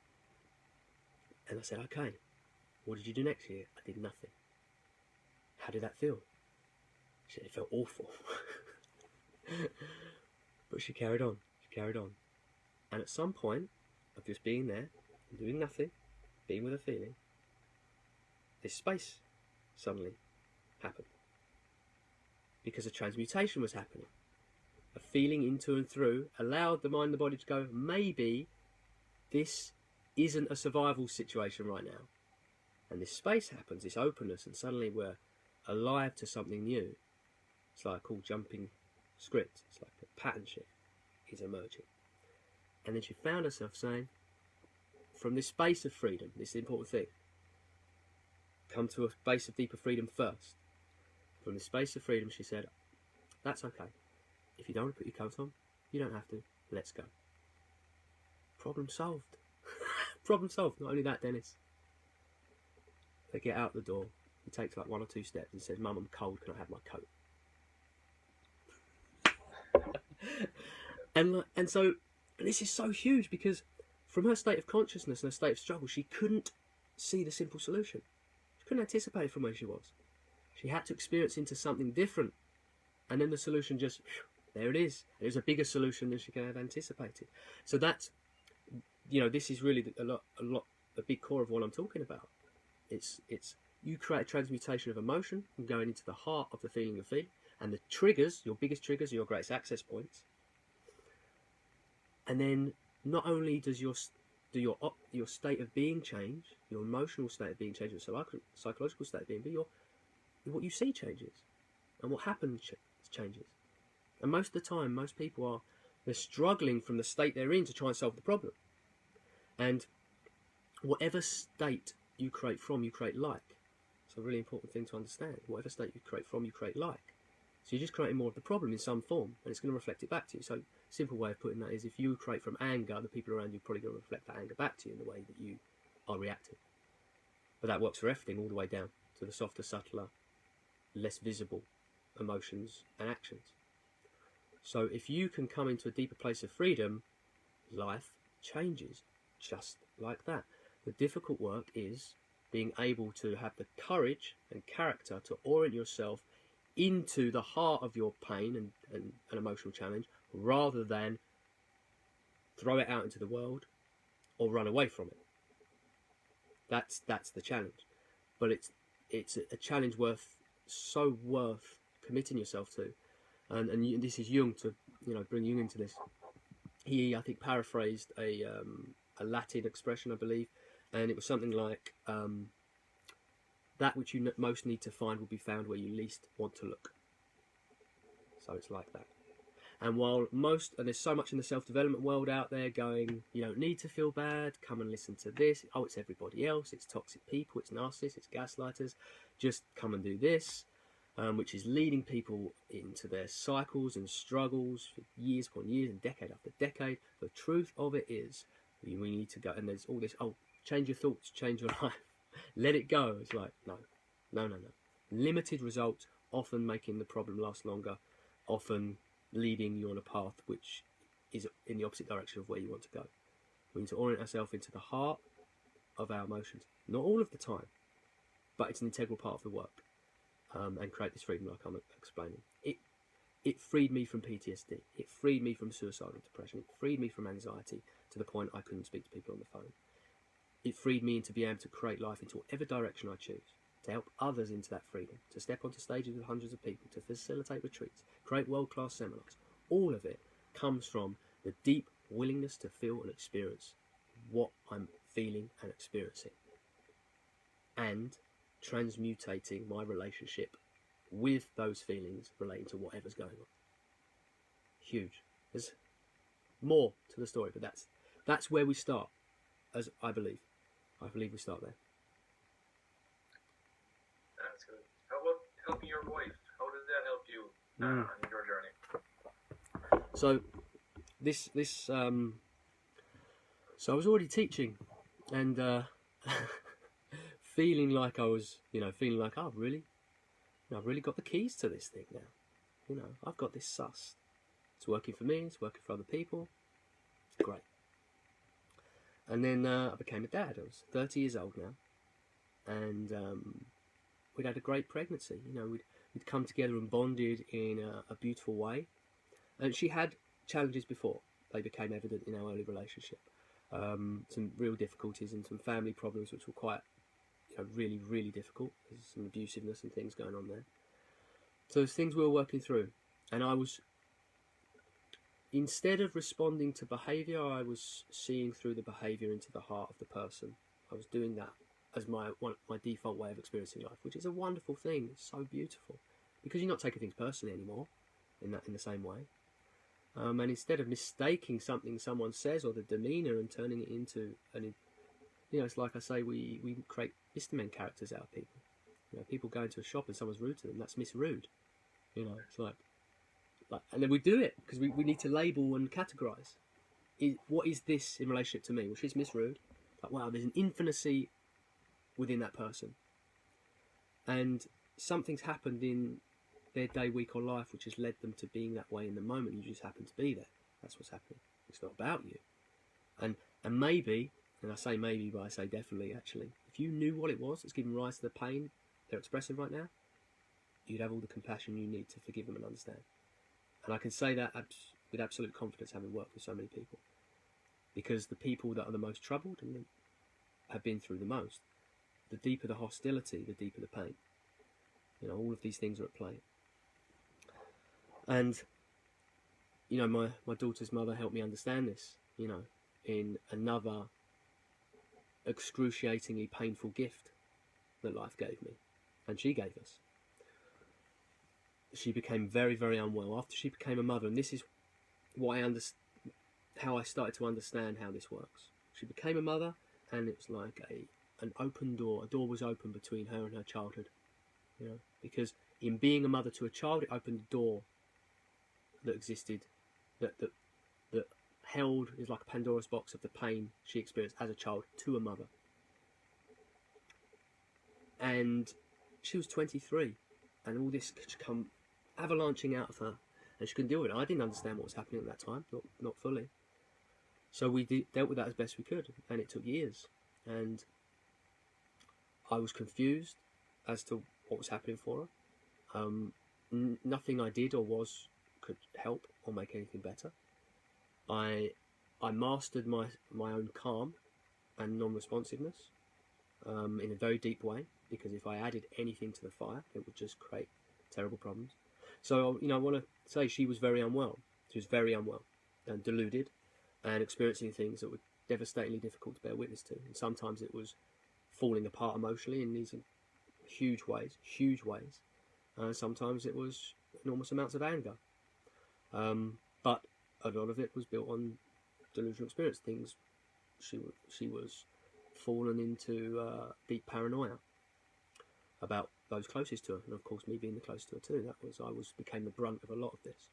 And I said, okay, what did you do next year? I did nothing. How did that feel? She said, it felt awful. But she carried on. And at some point of just being there, and doing nothing, being with a feeling, this space suddenly happened. Because a transmutation was happening. A feeling into and through allowed the mind and the body to go, maybe this isn't a survival situation right now. And this space happens, this openness, and suddenly we're alive to something new. It's like a jumping script. It's like a pattern shift is emerging. And then she found herself saying, from this space of freedom, this is the important thing, come to a space of deeper freedom first. From the space of freedom, she said, that's okay. If you don't want to put your coat on, you don't have to. Let's go. Problem solved. Problem solved. Not only that, Dennis. They get out the door. He takes like 1 or 2 steps and says, Mum, I'm cold. Can I have my coat? And so this is so huge, because from her state of consciousness and her state of struggle, she couldn't see the simple solution. She couldn't anticipate it from where she was. She had to experience into something different, and then the solution just, there it is. It was a bigger solution than she could have anticipated. So that's, this is really a big core of what I'm talking about. It's you create a transmutation of emotion and going into the heart of the feeling you're feeling, and the triggers, your biggest triggers, are your greatest access points. And then not only does your state of being change, your emotional state of being change, your psychological state of being, but what you see changes, and what happens changes. And most of the time, most people they're struggling from the state they're in to try and solve the problem. And whatever state you create from, you create like. It's a really important thing to understand. Whatever state you create from, you create like. So you're just creating more of the problem in some form, and it's going to reflect it back to you. So simple way of putting that is, if you create from anger, the people around you are probably going to reflect that anger back to you in the way that you are reacting. But that works for everything, all the way down to the softer, subtler, less visible emotions and actions. So if you can come into a deeper place of freedom, life changes just like that. The difficult work is being able to have the courage and character to orient yourself into the heart of your pain and an emotional challenge, rather than throw it out into the world or run away from it. That's the challenge. But it's a challenge so worth committing yourself to. And this is Jung, to bring Jung into this. He, I think, paraphrased a Latin expression, I believe, and it was something like, that which you most need to find will be found where you least want to look. So it's like that. And while and there's so much in the self-development world out there going, you don't need to feel bad, come and listen to this, oh, it's everybody else, it's toxic people, it's narcissists, it's gaslighters, just come and do this. which is leading people into their cycles and struggles for years upon years and decade after decade. The truth of it is, we need to go, and there's all this, change your thoughts, change your life, let it go. It's like, no. Limited results, often making the problem last longer, often leading you on a path which is in the opposite direction of where you want to go. We need to orient ourselves into the heart of our emotions, not all of the time, but it's an integral part of the work, and create this freedom like I'm explaining. It freed me from PTSD, it freed me from suicidal depression, it freed me from anxiety to the point I couldn't speak to people on the phone. It freed me to be able to create life into whatever direction I choose, to help others into that freedom, to step onto stages with hundreds of people, to facilitate retreats, create world-class seminars. All of it comes from the deep willingness to feel and experience what I'm feeling and experiencing, and transmutating my relationship with those feelings relating to whatever's going on. Huge. There's more to the story, but that's where we start, as I believe. I believe we start there. That's good. How about helping your wife? How did that help you on your journey? So so I was already teaching, and feeling like I was, I've really got the keys to this thing now. I've got this sussed. It's working for me. It's working for other people. Great. And then I became a dad. I was 30 years old now, and we'd had a great pregnancy. We'd come together and bonded in a beautiful way. And she had challenges before. They became evident in our early relationship. Some real difficulties and some family problems which were quite, really, really difficult. There's some abusiveness and things going on there. So there's things we were working through. And I was, instead of responding to behaviour, I was seeing through the behaviour into the heart of the person. I was doing that as my default way of experiencing life, which is a wonderful thing. It's so beautiful, because you're not taking things personally anymore in the same way. And instead of mistaking something someone says or the demeanour and turning it into it's like I say, we create histamine characters out of people. People go into a shop and someone's rude to them. That's misrude. It's like, and then we do it because we need to label and categorise. What is this in relationship to me? Well, she's misrude. Like, wow, there's an infinity within that person, and something's happened in their day, week, or life which has led them to being that way in the moment. You just happen to be there. That's what's happening. It's not about you. And maybe, and I say maybe, but I say definitely, actually, if you knew what it was that's giving rise to the pain they're expressing right now, you'd have all the compassion you need to forgive them and understand. And I can say that with absolute confidence, having worked with so many people, because the people that are the most troubled and have been through the most, the deeper the hostility, the deeper the pain. All of these things are at play. And my daughter's mother helped me understand this, in another excruciatingly painful gift that life gave me, and she gave us. She became very, very unwell after she became a mother, and this is what how I started to understand how this works. She became a mother, and it's like an open door. A door was open between her and her childhood, because in being a mother to a child, it opened a door that existed, that held, is like a Pandora's box of the pain she experienced as a child to a mother. And she was 23, and all this could come avalanching out of her, and she couldn't deal with it. I didn't understand what was happening at that time, not fully. So we dealt with that as best we could, and it took years. And I was confused as to what was happening for her. Nothing I did or was could help or make anything better. I mastered my own calm and non-responsiveness in a very deep way, because if I added anything to the fire, it would just create terrible problems. So I want to say she was very unwell. She was very unwell and deluded, and experiencing things that were devastatingly difficult to bear witness to. And sometimes it was falling apart emotionally in these huge ways. Sometimes it was enormous amounts of anger. But a lot of it was built on delusional experience. Things she was fallen into deep paranoia about those closest to her, and of course me being the closest to her too. Became the brunt of a lot of this.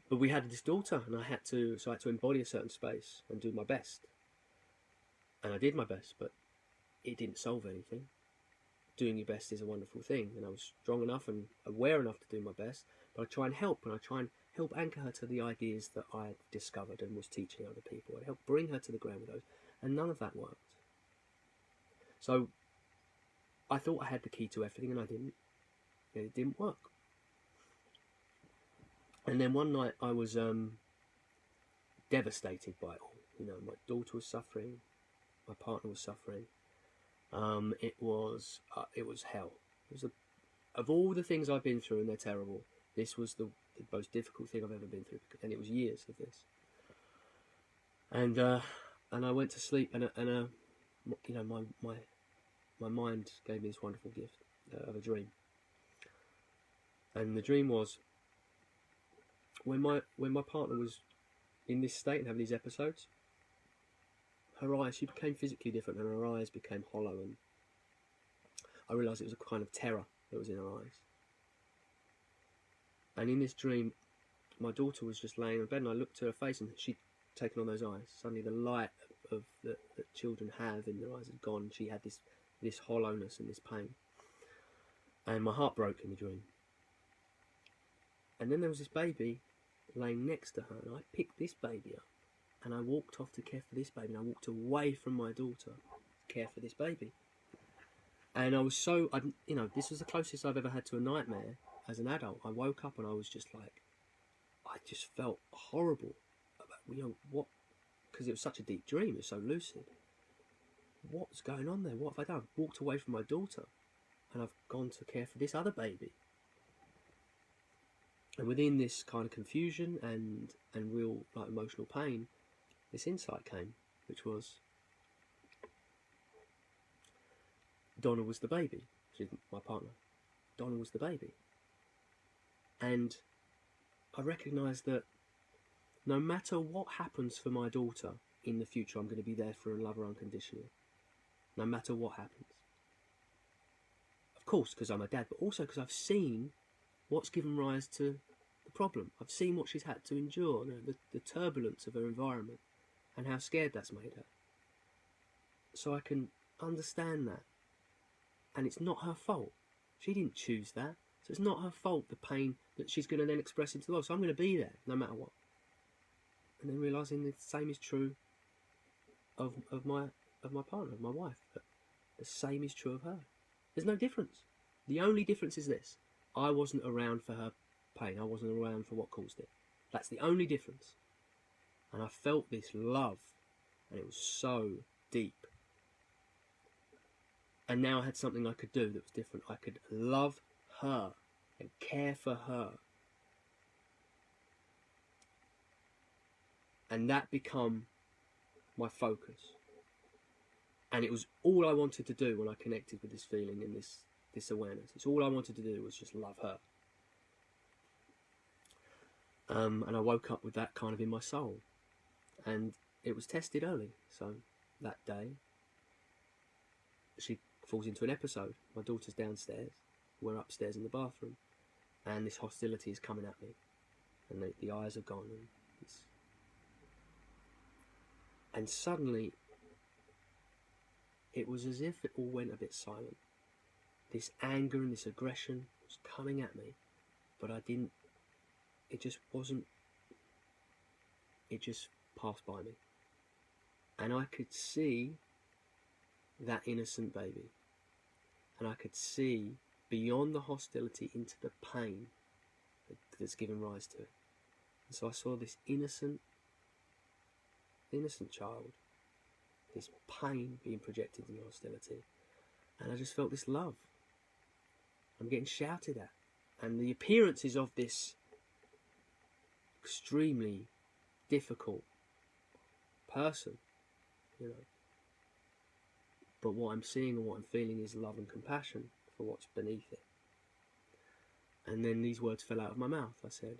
But we had this daughter, and I had to embody a certain space and do my best. And I did my best, but it didn't solve anything. Doing your best is a wonderful thing, and I was strong enough and aware enough to do my best, but I try and help anchor her to the ideas that I had discovered and was teaching other people. I helped bring her to the ground with those, and none of that worked. So I thought I had the key to everything, and I didn't. It didn't work. And then one night I was devastated by it all. My daughter was suffering, my partner was suffering. It was hell. Of all the things I've been through, and they're terrible, this was the most difficult thing I've ever been through, and it was years of this. And I went to sleep, and my mind gave me this wonderful gift of a dream. And the dream was, when my partner was in this state and having these episodes, her eyes, she became physically different, and her eyes became hollow, and I realised it was a kind of terror that was in her eyes. And in this dream, my daughter was just laying in bed, and I looked at her face, and she'd taken on those eyes. Suddenly the light that children have in their eyes had gone. She had this hollowness and this pain. And my heart broke in the dream. And then there was this baby laying next to her, and I picked this baby up, and I walked off to care for this baby, and I walked away from my daughter to care for this baby. And I was this was the closest I've ever had to a nightmare as an adult. I woke up and I was just like, I just felt horrible about, what, because it was such a deep dream, it was so lucid. What's going on there? What have I done? I've walked away from my daughter, and I've gone to care for this other baby. And within this kind of confusion and real emotional pain, this insight came, which was Donna was the baby. She's my partner. Donna was the baby. And I recognised that no matter what happens for my daughter in the future, I'm going to be there for her and love her unconditionally. No matter what happens. Of course, because I'm a dad, but also because I've seen what's given rise to the problem. I've seen what she's had to endure, the turbulence of her environment, and how scared that's made her. So I can understand that. And it's not her fault. She didn't choose that. So it's not her fault, the pain that she's going to then express into the world. So I'm going to be there, no matter what. And then realising the same is true of my partner, of my wife. But the same is true of her. There's no difference. The only difference is this. I wasn't around for her pain. I wasn't around for what caused it. That's the only difference. And I felt this love, and it was so deep. And now I had something I could do that was different. I could love her and care for her. And that became my focus. And it was all I wanted to do when I connected with this feeling and this awareness. It's all I wanted to do was just love her. And I woke up with that kind of in my soul. And it was tested early. So that day, she falls into an episode. My daughter's downstairs. We're upstairs in the bathroom. And this hostility is coming at me. And the eyes are gone. And suddenly, it was as if it all went a bit silent. This anger and this aggression was coming at me. But I didn't... It just wasn't... It just passed by me. And I could see that innocent baby. And I could see beyond the hostility into the pain that's given rise to it. And so I saw this innocent child, this pain being projected in the hostility. And I just felt this love. I'm getting shouted at. And the appearances of this extremely difficult person, but what I'm seeing and what I'm feeling is love and compassion for what's beneath it. And then these words fell out of my mouth. I said,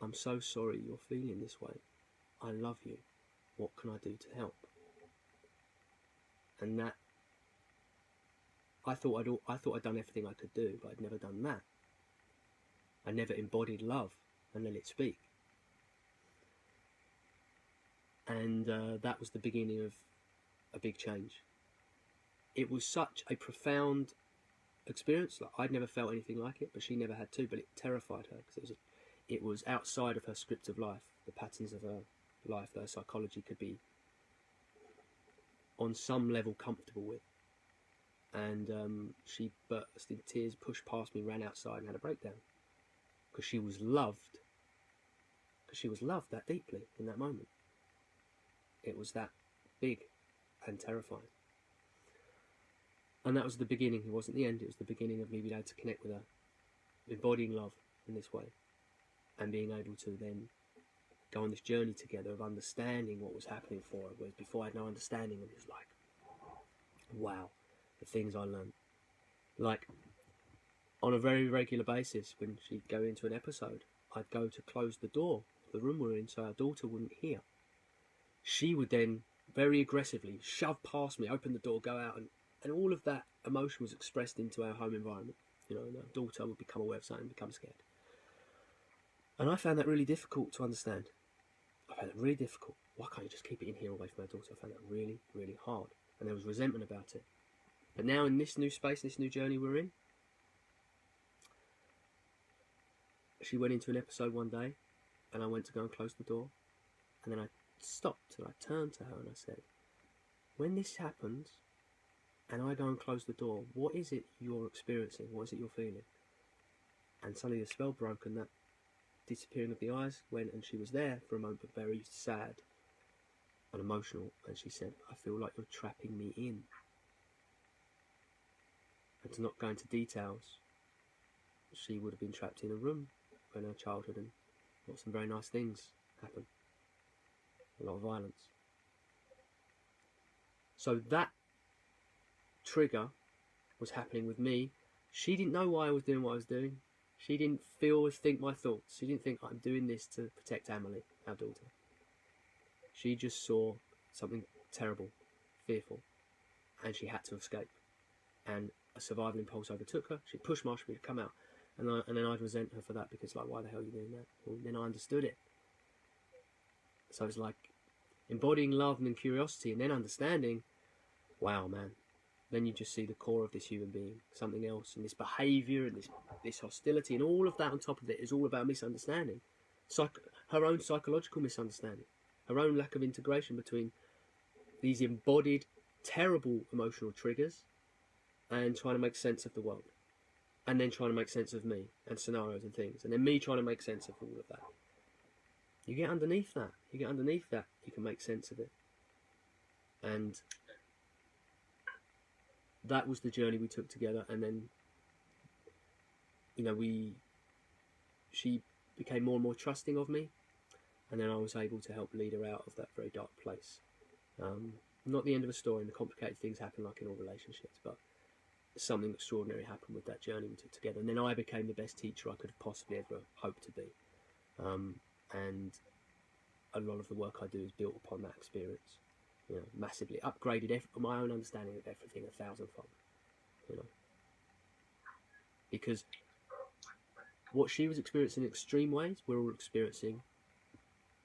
I'm so sorry you're feeling this way. I love you. What can I do to help? And that, I thought I'd done everything I could do, but I'd never done that. I never embodied love and let it speak. And that was the beginning of a big change. It was such a profound experience. Like, I'd never felt anything like it, but she never had too. But it terrified her because it was outside of her script of life, the patterns of her life that her psychology could be on some level comfortable with. And she burst in tears, pushed past me, ran outside and had a breakdown because she was loved. Because she was loved that deeply in that moment. It was that big and terrifying. And that was the beginning. It wasn't the end. It was the beginning of me being able to connect with her, embodying love in this way, and being able to then go on this journey together of understanding what was happening for her. Whereas before I had no understanding, and it was like, wow, the things I learned. Like, on a very regular basis, when she'd go into an episode, I'd go to close the door of the room we're in so our daughter wouldn't hear. She would then very aggressively shove past me, open the door, go out, and all of that emotion was expressed into our home environment. You know, and our daughter would become aware of something and become scared. And I found that really difficult to understand. I found it really difficult. Why can't you just keep it in here away from our daughter? I found that really, really hard. And there was resentment about it. But now in this new space, this new journey we're in, she went into an episode one day and I went to go and close the door. And then I stopped and I turned to her and I said, when this happens and I go and close the door, what is it you're experiencing? What is it you're feeling? And suddenly the spell broke and that disappearing of the eyes went, and she was there for a moment, but very sad and emotional. And she said, I feel like you're trapping me in. And to not go into details, she would have been trapped in a room in her childhood and got some very nice things happen. A lot of violence. So that trigger was happening with me. She didn't know why I was doing what I was doing. She didn't feel or think my thoughts. She didn't think I'm doing this to protect Emily, our daughter. She just saw something terrible, fearful, and she had to escape. And a survival impulse overtook her. She pushed me to come out. And then I'd resent her for that because, like, why the hell are you doing that? Well, then I understood it. So it's like embodying love and then curiosity and then understanding, wow, man. Then you just see the core of this human being, something else, and this behaviour and this hostility and all of that on top of it is all about misunderstanding. Her own psychological misunderstanding, her own lack of integration between these embodied, terrible emotional triggers and trying to make sense of the world. And then trying to make sense of me and scenarios and things. And then me trying to make sense of all of that. You get underneath that. You can make sense of it. And that was the journey we took together. And then, you know, she became more and more trusting of me. And then I was able to help lead her out of that very dark place. Not the end of a story, and the complicated things happen like in all relationships, but something extraordinary happened with that journey we took together. And then I became the best teacher I could have possibly ever hoped to be. And a lot of the work I do is built upon that experience. You know, massively upgraded my own understanding of everything 1,000-fold. You know, because what she was experiencing in extreme ways, we're all experiencing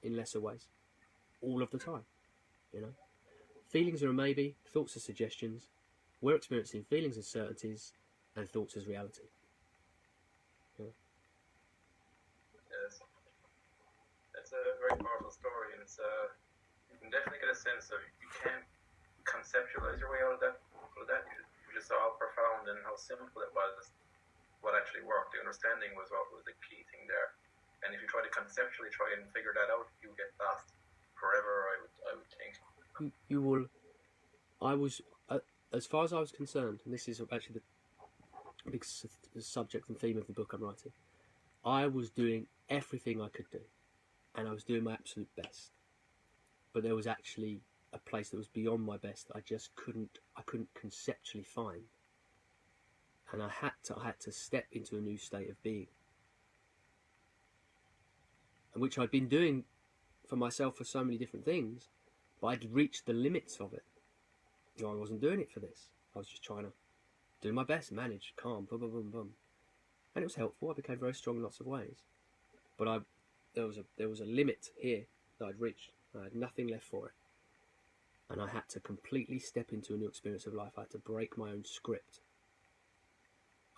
in lesser ways, all of the time. You know, feelings are a maybe, thoughts are suggestions. We're experiencing feelings as certainties and thoughts as reality. Yeah. Yes, it's a very powerful story, and it's you can definitely get a sense of you can't conceptualize your way out of that. You just saw how profound and how simple it was. What actually worked, the understanding was what was the key thing there. And if you try to conceptually try and figure that out, you get lost forever. I would think. You will. I was. As far as I was concerned, and this is actually the big subject and theme of the book I'm writing, I was doing everything I could do, and I was doing my absolute best. But there was actually a place that was beyond my best that I couldn't conceptually find, and I had to step into a new state of being, and which I'd been doing for myself for so many different things, but I'd reached the limits of it. You know, I wasn't doing it for this. I was just trying to doing my best, manage, calm, boom, boom, boom, boom. And it was helpful. I became very strong in lots of ways. But there was a limit here that I'd reached. I had nothing left for it. And I had to completely step into a new experience of life. I had to break my own script.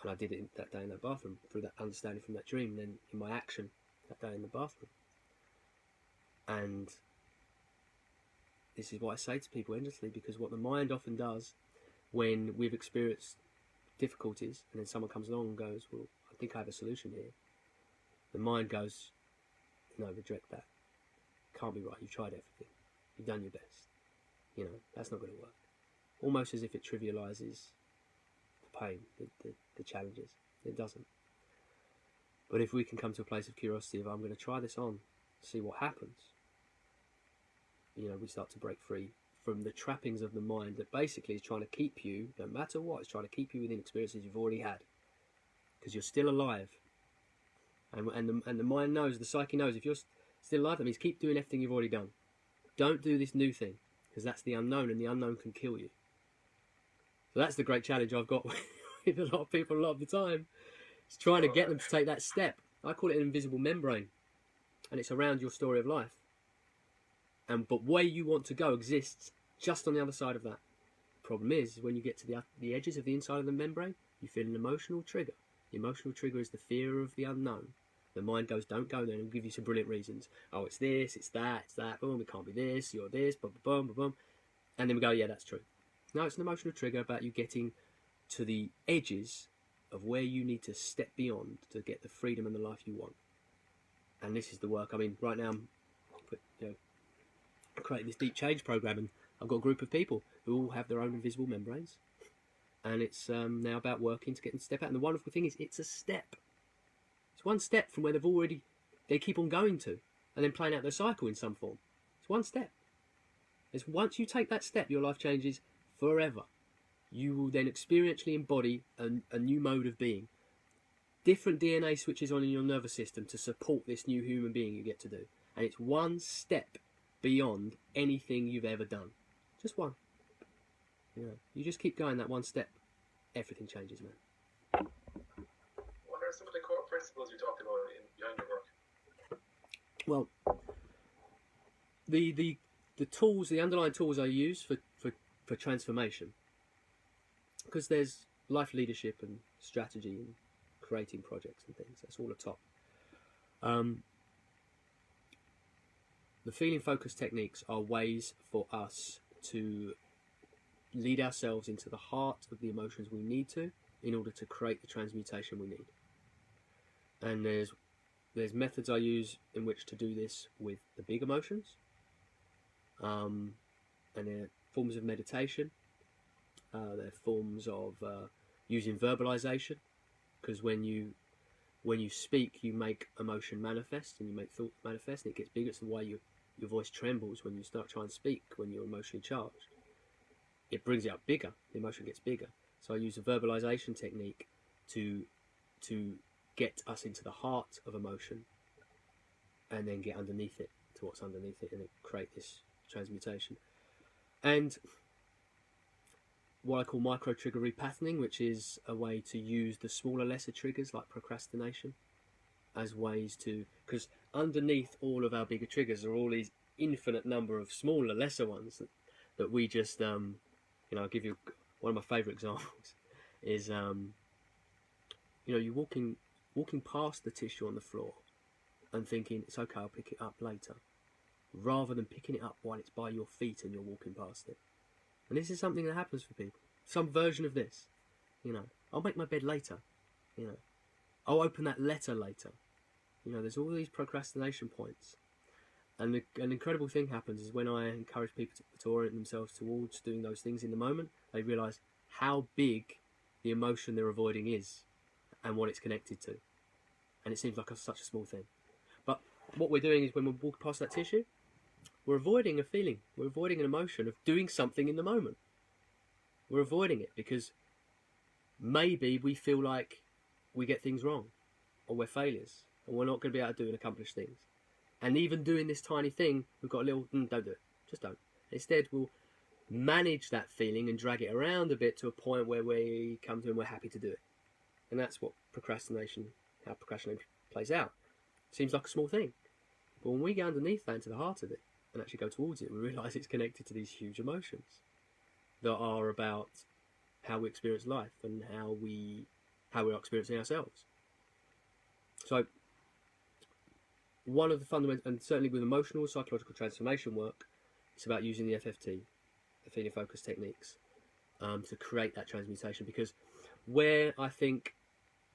And I did it that day in that bathroom, through that understanding from that dream, and then in my action that day in the bathroom. And this is what I say to people endlessly, because what the mind often does when we've experienced difficulties and then someone comes along and goes, well, I think I have a solution here. The mind goes, no, reject that. Can't be right. You've tried everything. You've done your best. You know, that's not going to work. Almost as if it trivializes the pain, the challenges. It doesn't. But if we can come to a place of curiosity of, I'm going to try this on, see what happens, you know, we start to break free from the trappings of the mind that basically is trying to keep you, no matter what, it's trying to keep you within experiences you've already had. Because you're still alive. And the mind knows, the psyche knows, if you're still alive, that means keep doing everything you've already done. Don't do this new thing, because that's the unknown, and the unknown can kill you. So that's the great challenge I've got with a lot of people a lot of the time. It's trying to get them to take that step. I call it an invisible membrane, and it's around your story of life. But where you want to go exists just on the other side of that. Problem is when you get to the edges of the inside of the membrane, you feel an emotional trigger. The emotional trigger is the fear of the unknown. The mind goes, don't go there, and it'll give you some brilliant reasons. Oh, it's this, it's that, boom, it can't be this, you're this, boom, boom, boom, boom. And then we go, yeah, that's true. No, it's an emotional trigger about you getting to the edges of where you need to step beyond to get the freedom and the life you want. And this is the work. I mean, right now I'm creating this deep change program, and I've got a group of people who all have their own invisible membranes, and it's now about working to get them to step out. And the wonderful thing is, it's a step. It's one step from where they keep on going to, and then playing out their cycle in some form. It's one step. It's once you take that step, your life changes forever. You will then experientially embody a new mode of being. Different DNA switches on in your nervous system to support this new human being you get to do. And it's one step beyond anything you've ever done. Just one. You know, you just keep going that one step, everything changes, man. What are some of the core principles you talked about behind your work? Well, the tools, the underlying tools I use for transformation, because there's life leadership and strategy and creating projects and things. That's all atop. The feeling focused techniques are ways for us to lead ourselves into the heart of the emotions we need to in order to create the transmutation we need. And there's methods I use in which to do this with the big emotions, and they're forms of meditation. They're forms of using verbalization, because when you speak, you make emotion manifest and you make thought manifest, and it gets bigger. It's the way your voice trembles when you start trying to speak when you're emotionally charged. It brings it up bigger. The emotion gets bigger. So I use a verbalization technique to get us into the heart of emotion, and then get underneath it to what's underneath it, and then create this transmutation. And what I call micro trigger repatterning, which is a way to use the smaller, lesser triggers like procrastination as ways to, because underneath all of our bigger triggers are all these infinite number of smaller, lesser ones that we just, I'll give you one of my favourite examples is, you're walking past the tissue on the floor and thinking, it's okay, I'll pick it up later, rather than picking it up while it's by your feet and you're walking past it. And this is something that happens for people. Some version of this, I'll make my bed later, I'll open that letter later. There's all these procrastination points. And an incredible thing happens is when I encourage people to orient themselves towards doing those things in the moment, they realise how big the emotion they're avoiding is and what it's connected to. And it seems like such a small thing. But what we're doing is when we walk past that tissue, we're avoiding a feeling. We're avoiding an emotion of doing something in the moment. We're avoiding it because maybe we feel like we get things wrong, or we're failures, and we're not going to be able to do and accomplish things. And even doing this tiny thing, we've got a little, don't do it. Just don't. Instead, we'll manage that feeling and drag it around a bit to a point where we come to and we're happy to do it. And that's what how procrastination plays out. Seems like a small thing, but when we go underneath that, into the heart of it, and actually go towards it, we realise it's connected to these huge emotions that are about how we experience life and how we're experiencing ourselves. So one of the fundamental, and certainly with emotional psychological transformation work, it's about using the FFT, the feeling focus techniques, to create that transmutation. Because where I think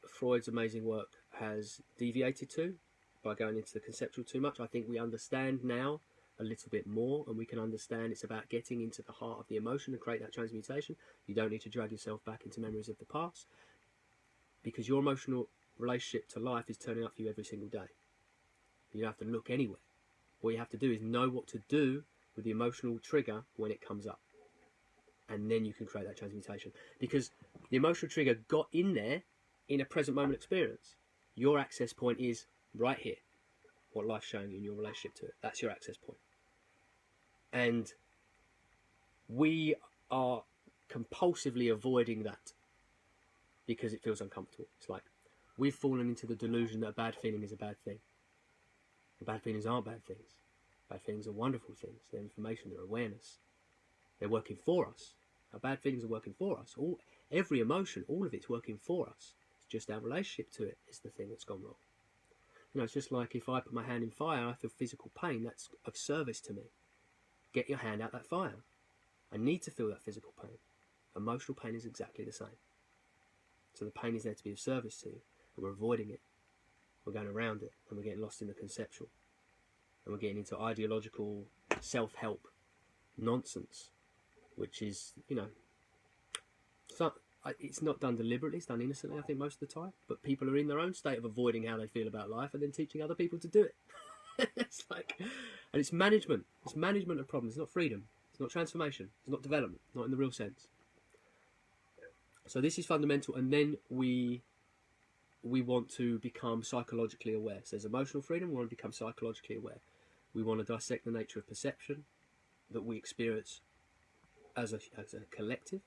Freud's amazing work has deviated to by going into the conceptual too much, I think we understand now a little bit more, and we can understand it's about getting into the heart of the emotion and create that transmutation. You don't need to drag yourself back into memories of the past, because your emotional relationship to life is turning up for you every single day. You don't have to look anywhere. What you have to do is know what to do with the emotional trigger when it comes up, and then you can create that transmutation, because the emotional trigger got in there in a present moment experience. Your access point is right here, what life's showing you in your relationship to it. That's your access point. And we are compulsively avoiding that because it feels uncomfortable. It's like we've fallen into the delusion that a bad feeling is a bad thing. Bad feelings aren't bad things. Bad feelings are wonderful things. They're information, they're awareness. They're working for us. Our bad feelings are working for us. Every emotion, all of it's working for us. It's just our relationship to it is the thing that's gone wrong. You know, it's just like if I put my hand in fire, I feel physical pain. That's of service to me. Get your hand out that fire. I need to feel that physical pain. Emotional pain is exactly the same. So the pain is there to be of service to you, and we're avoiding it. We're going around it, and we're getting lost in the conceptual. And we're getting into ideological self-help nonsense, which is, you know, it's not done deliberately, it's done innocently, I think, most of the time. But people are in their own state of avoiding how they feel about life and then teaching other people to do it. It's like, and it's management. It's management of problems. It's not freedom. It's not transformation. It's not development. Not in the real sense. So this is fundamental. And then we want to become psychologically aware. So there's emotional freedom. We want to become psychologically aware. We want to dissect the nature of perception that we experience as a collective,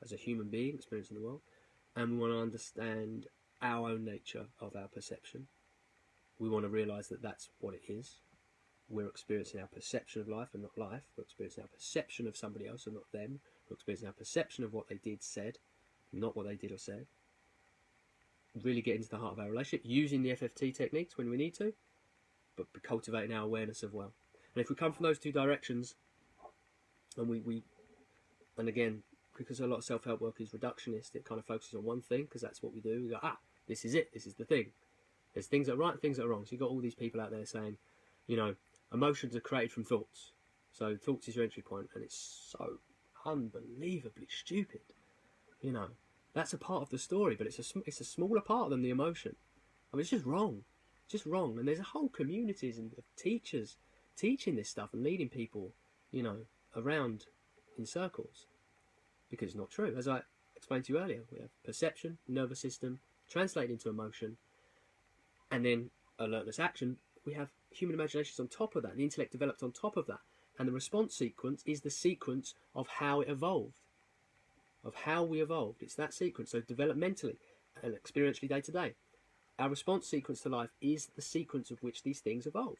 as a human being experiencing the world, and we want to understand our own nature of our perception. We want to realise that that's what it is. We're experiencing our perception of life and not life. We're experiencing our perception of somebody else and not them. We're experiencing our perception of what they did, said, not what they did or said. Really get into the heart of our relationship, using the FFT techniques when we need to, but cultivating our awareness of well. And if we come from those two directions, and and again, because a lot of self-help work is reductionist, it kind of focuses on one thing, because that's what we do. We go, this is it, this is the thing. There's things that are right and things that are wrong. So you've got all these people out there saying, you know, emotions are created from thoughts. So thoughts is your entry point, and it's so unbelievably stupid. You know, that's a part of the story, but it's a smaller part than the emotion. I mean, it's just wrong. It's just wrong. And there's a whole communities of teachers teaching this stuff and leading people, you know, around in circles. Because it's not true. As I explained to you earlier, we have perception, nervous system, translated into emotion, and then alertness action. We have human imaginations on top of that, the intellect developed on top of that. And the response sequence is the sequence of how it evolved, of how we evolved. It's that sequence. So developmentally and experientially day to day, our response sequence to life is the sequence of which these things evolved.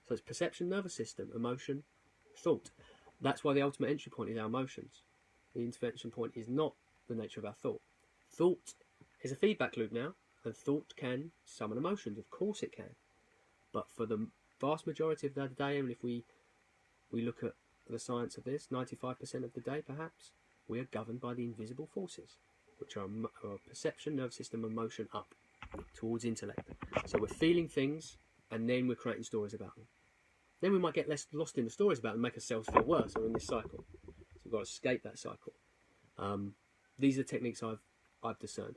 So it's perception, nervous system, emotion, thought. That's why the ultimate entry point is our emotions. The intervention point is not the nature of our thought. Thought is a feedback loop now, and thought can summon emotions. Of course it can. But for the vast majority of the day, and if we look at the science of this, 95% of the day perhaps, we are governed by the invisible forces, which are perception, nervous system, emotion up towards intellect. So we're feeling things, and then we're creating stories about them. Then we might get less lost in the stories about them and make ourselves feel worse. We're in this cycle. So we've got to escape that cycle. These are techniques I've discerned.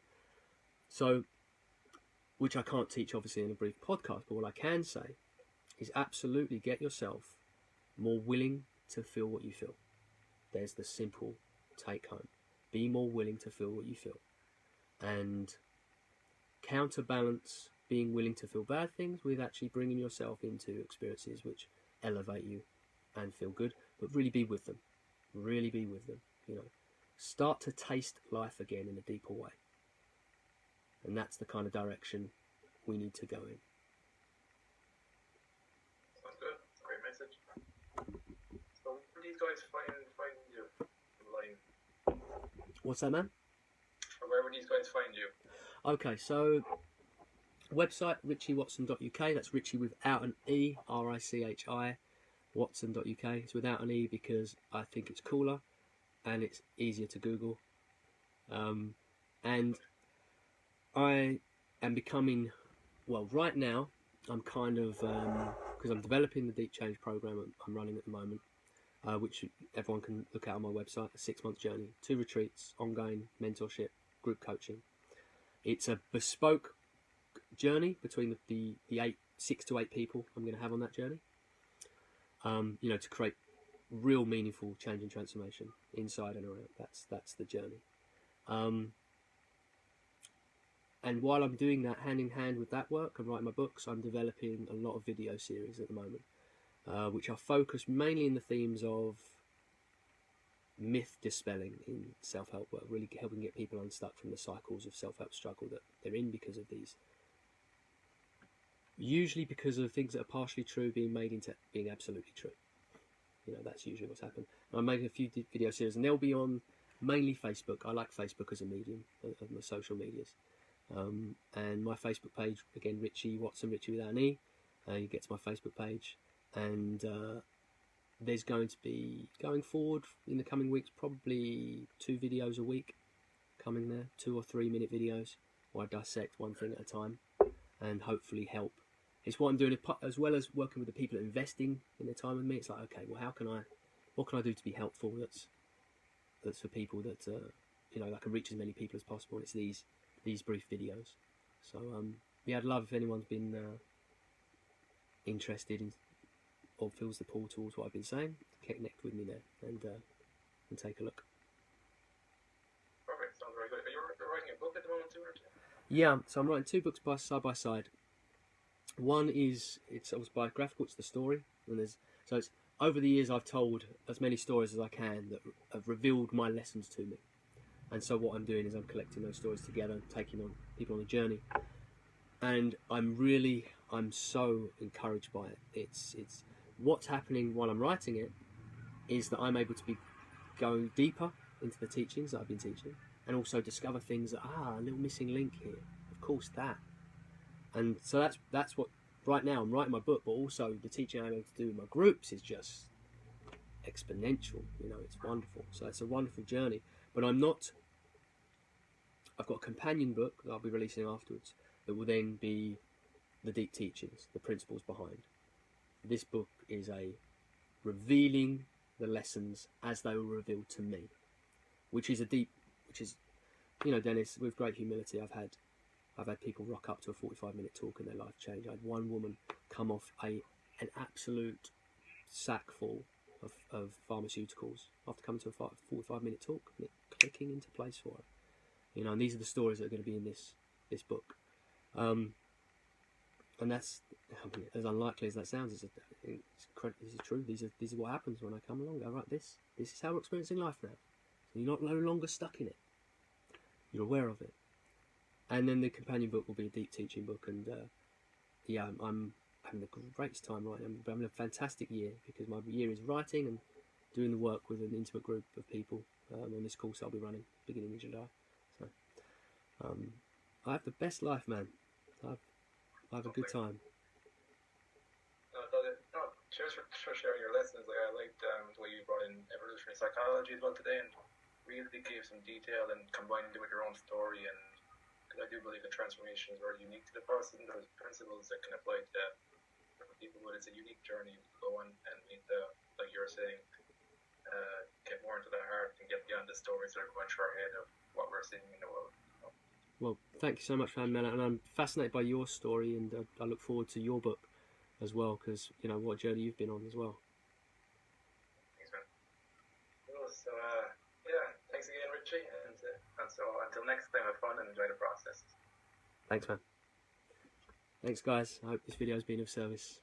So, which I can't teach obviously in a brief podcast, but what I can say is absolutely get yourself more willing to feel what you feel. There's the simple take home. Be more willing to feel what you feel. And counterbalance being willing to feel bad things with actually bringing yourself into experiences which elevate you and feel good, but really be with them. Really be with them. You know, start to taste life again in a deeper way. And that's the kind of direction we need to go in. Sounds good. Great message. So where do these guys find you online? What's that, man? Or where would these guys find you? Okay, so website richywatson.uk. That's Richie without an E, RICHI, Watson.uk. It's without an E because I think it's cooler and it's easier to Google. And I am becoming, well, right now I'm kind of, because I'm developing the Deep Change program I'm running at the moment, which everyone can look at on my website, a 6-month journey, 2 retreats, ongoing mentorship, group coaching. It's a bespoke journey between the 6 to 8 people I'm going to have on that journey, you know, to create real meaningful change and transformation inside and around. That's the journey. And while I'm doing that, hand in hand with that work, I'm writing my books, I'm developing a lot of video series at the moment, which are focused mainly in the themes of myth dispelling in self-help work, really helping get people unstuck from the cycles of self-help struggle that they're in because of these. Usually because of things that are partially true being made into being absolutely true. You know, that's usually what's happened. I'm making a few video series, and they'll be on mainly Facebook. I like Facebook as a medium of my social medias. And my Facebook page, again, Richi Watson, Richi without an E. You get to my Facebook page, and there's going to be, going forward in the coming weeks, probably 2 videos a week coming there, 2 or 3 minute videos where I dissect one thing at a time and hopefully help. It's what I'm doing, as well as working with the people investing in their time with me. It's like, okay, well, what can I do to be helpful? That's for people that you know, that can reach as many people as possible. And it's these brief videos. So yeah, I'd love if anyone's been interested in or feels the pull towards what I've been saying, connect with me there and take a look. Perfect. Sounds very good. You're writing a book at the moment too, aren't you? Yeah, so I'm writing 2 books side by side. One is, it's autobiographical, it's the story, and it's over the years I've told as many stories as I can that have revealed my lessons to me. And so what I'm doing is I'm collecting those stories together, taking on people on a journey. And I'm so encouraged by it. It's what's happening while I'm writing it is that I'm able to be going deeper into the teachings that I've been teaching, and also discover things that, a little missing link here. Of course, that. And so that's what, right now I'm writing my book, but also the teaching I'm able to do in my groups is just exponential. You know, it's wonderful. So it's a wonderful journey. But I've got a companion book that I'll be releasing afterwards that will then be the deep teachings, the principles behind. This book is revealing the lessons as they were revealed to me, which is, you know, Dennis, with great humility, I've had people rock up to a 45-minute talk and their life change. I had one woman come off an absolute sack full of pharmaceuticals after coming to a 45-minute talk and it clicking into place for her. You know, and these are the stories that are going to be in this book. And that's, I mean, as unlikely as that sounds, this is true. These are what happens when I come along. I write this is how we're experiencing life now. So you're no longer stuck in it. You're aware of it. And then the companion book will be a deep teaching book. And yeah, I'm having the greatest time writing. I'm having a fantastic year because my year is writing and doing the work with an intimate group of people on this course I'll be running beginning in July. So I have the best life, man. I have a good time. Cheers for sharing your lessons. Like, I liked the way you brought in evolutionary psychology as well today, and really gave some detail and combined it with your own story. And because I do believe that transformation is very unique to the person. There's principles that can apply to different people, but it's a unique journey to go on and meet like you were saying, get more into the heart and get beyond the stories that are going through our head of what we're seeing in the world. Well, thank you so much, man, and I'm fascinated by your story, and I look forward to your book as well, because you know what journey you've been on as well. Thanks, man. Cool. So, yeah, thanks again, Richie, and so until next time, have fun and enjoy the process. Thanks, man. Thanks, guys. I hope this video has been of service.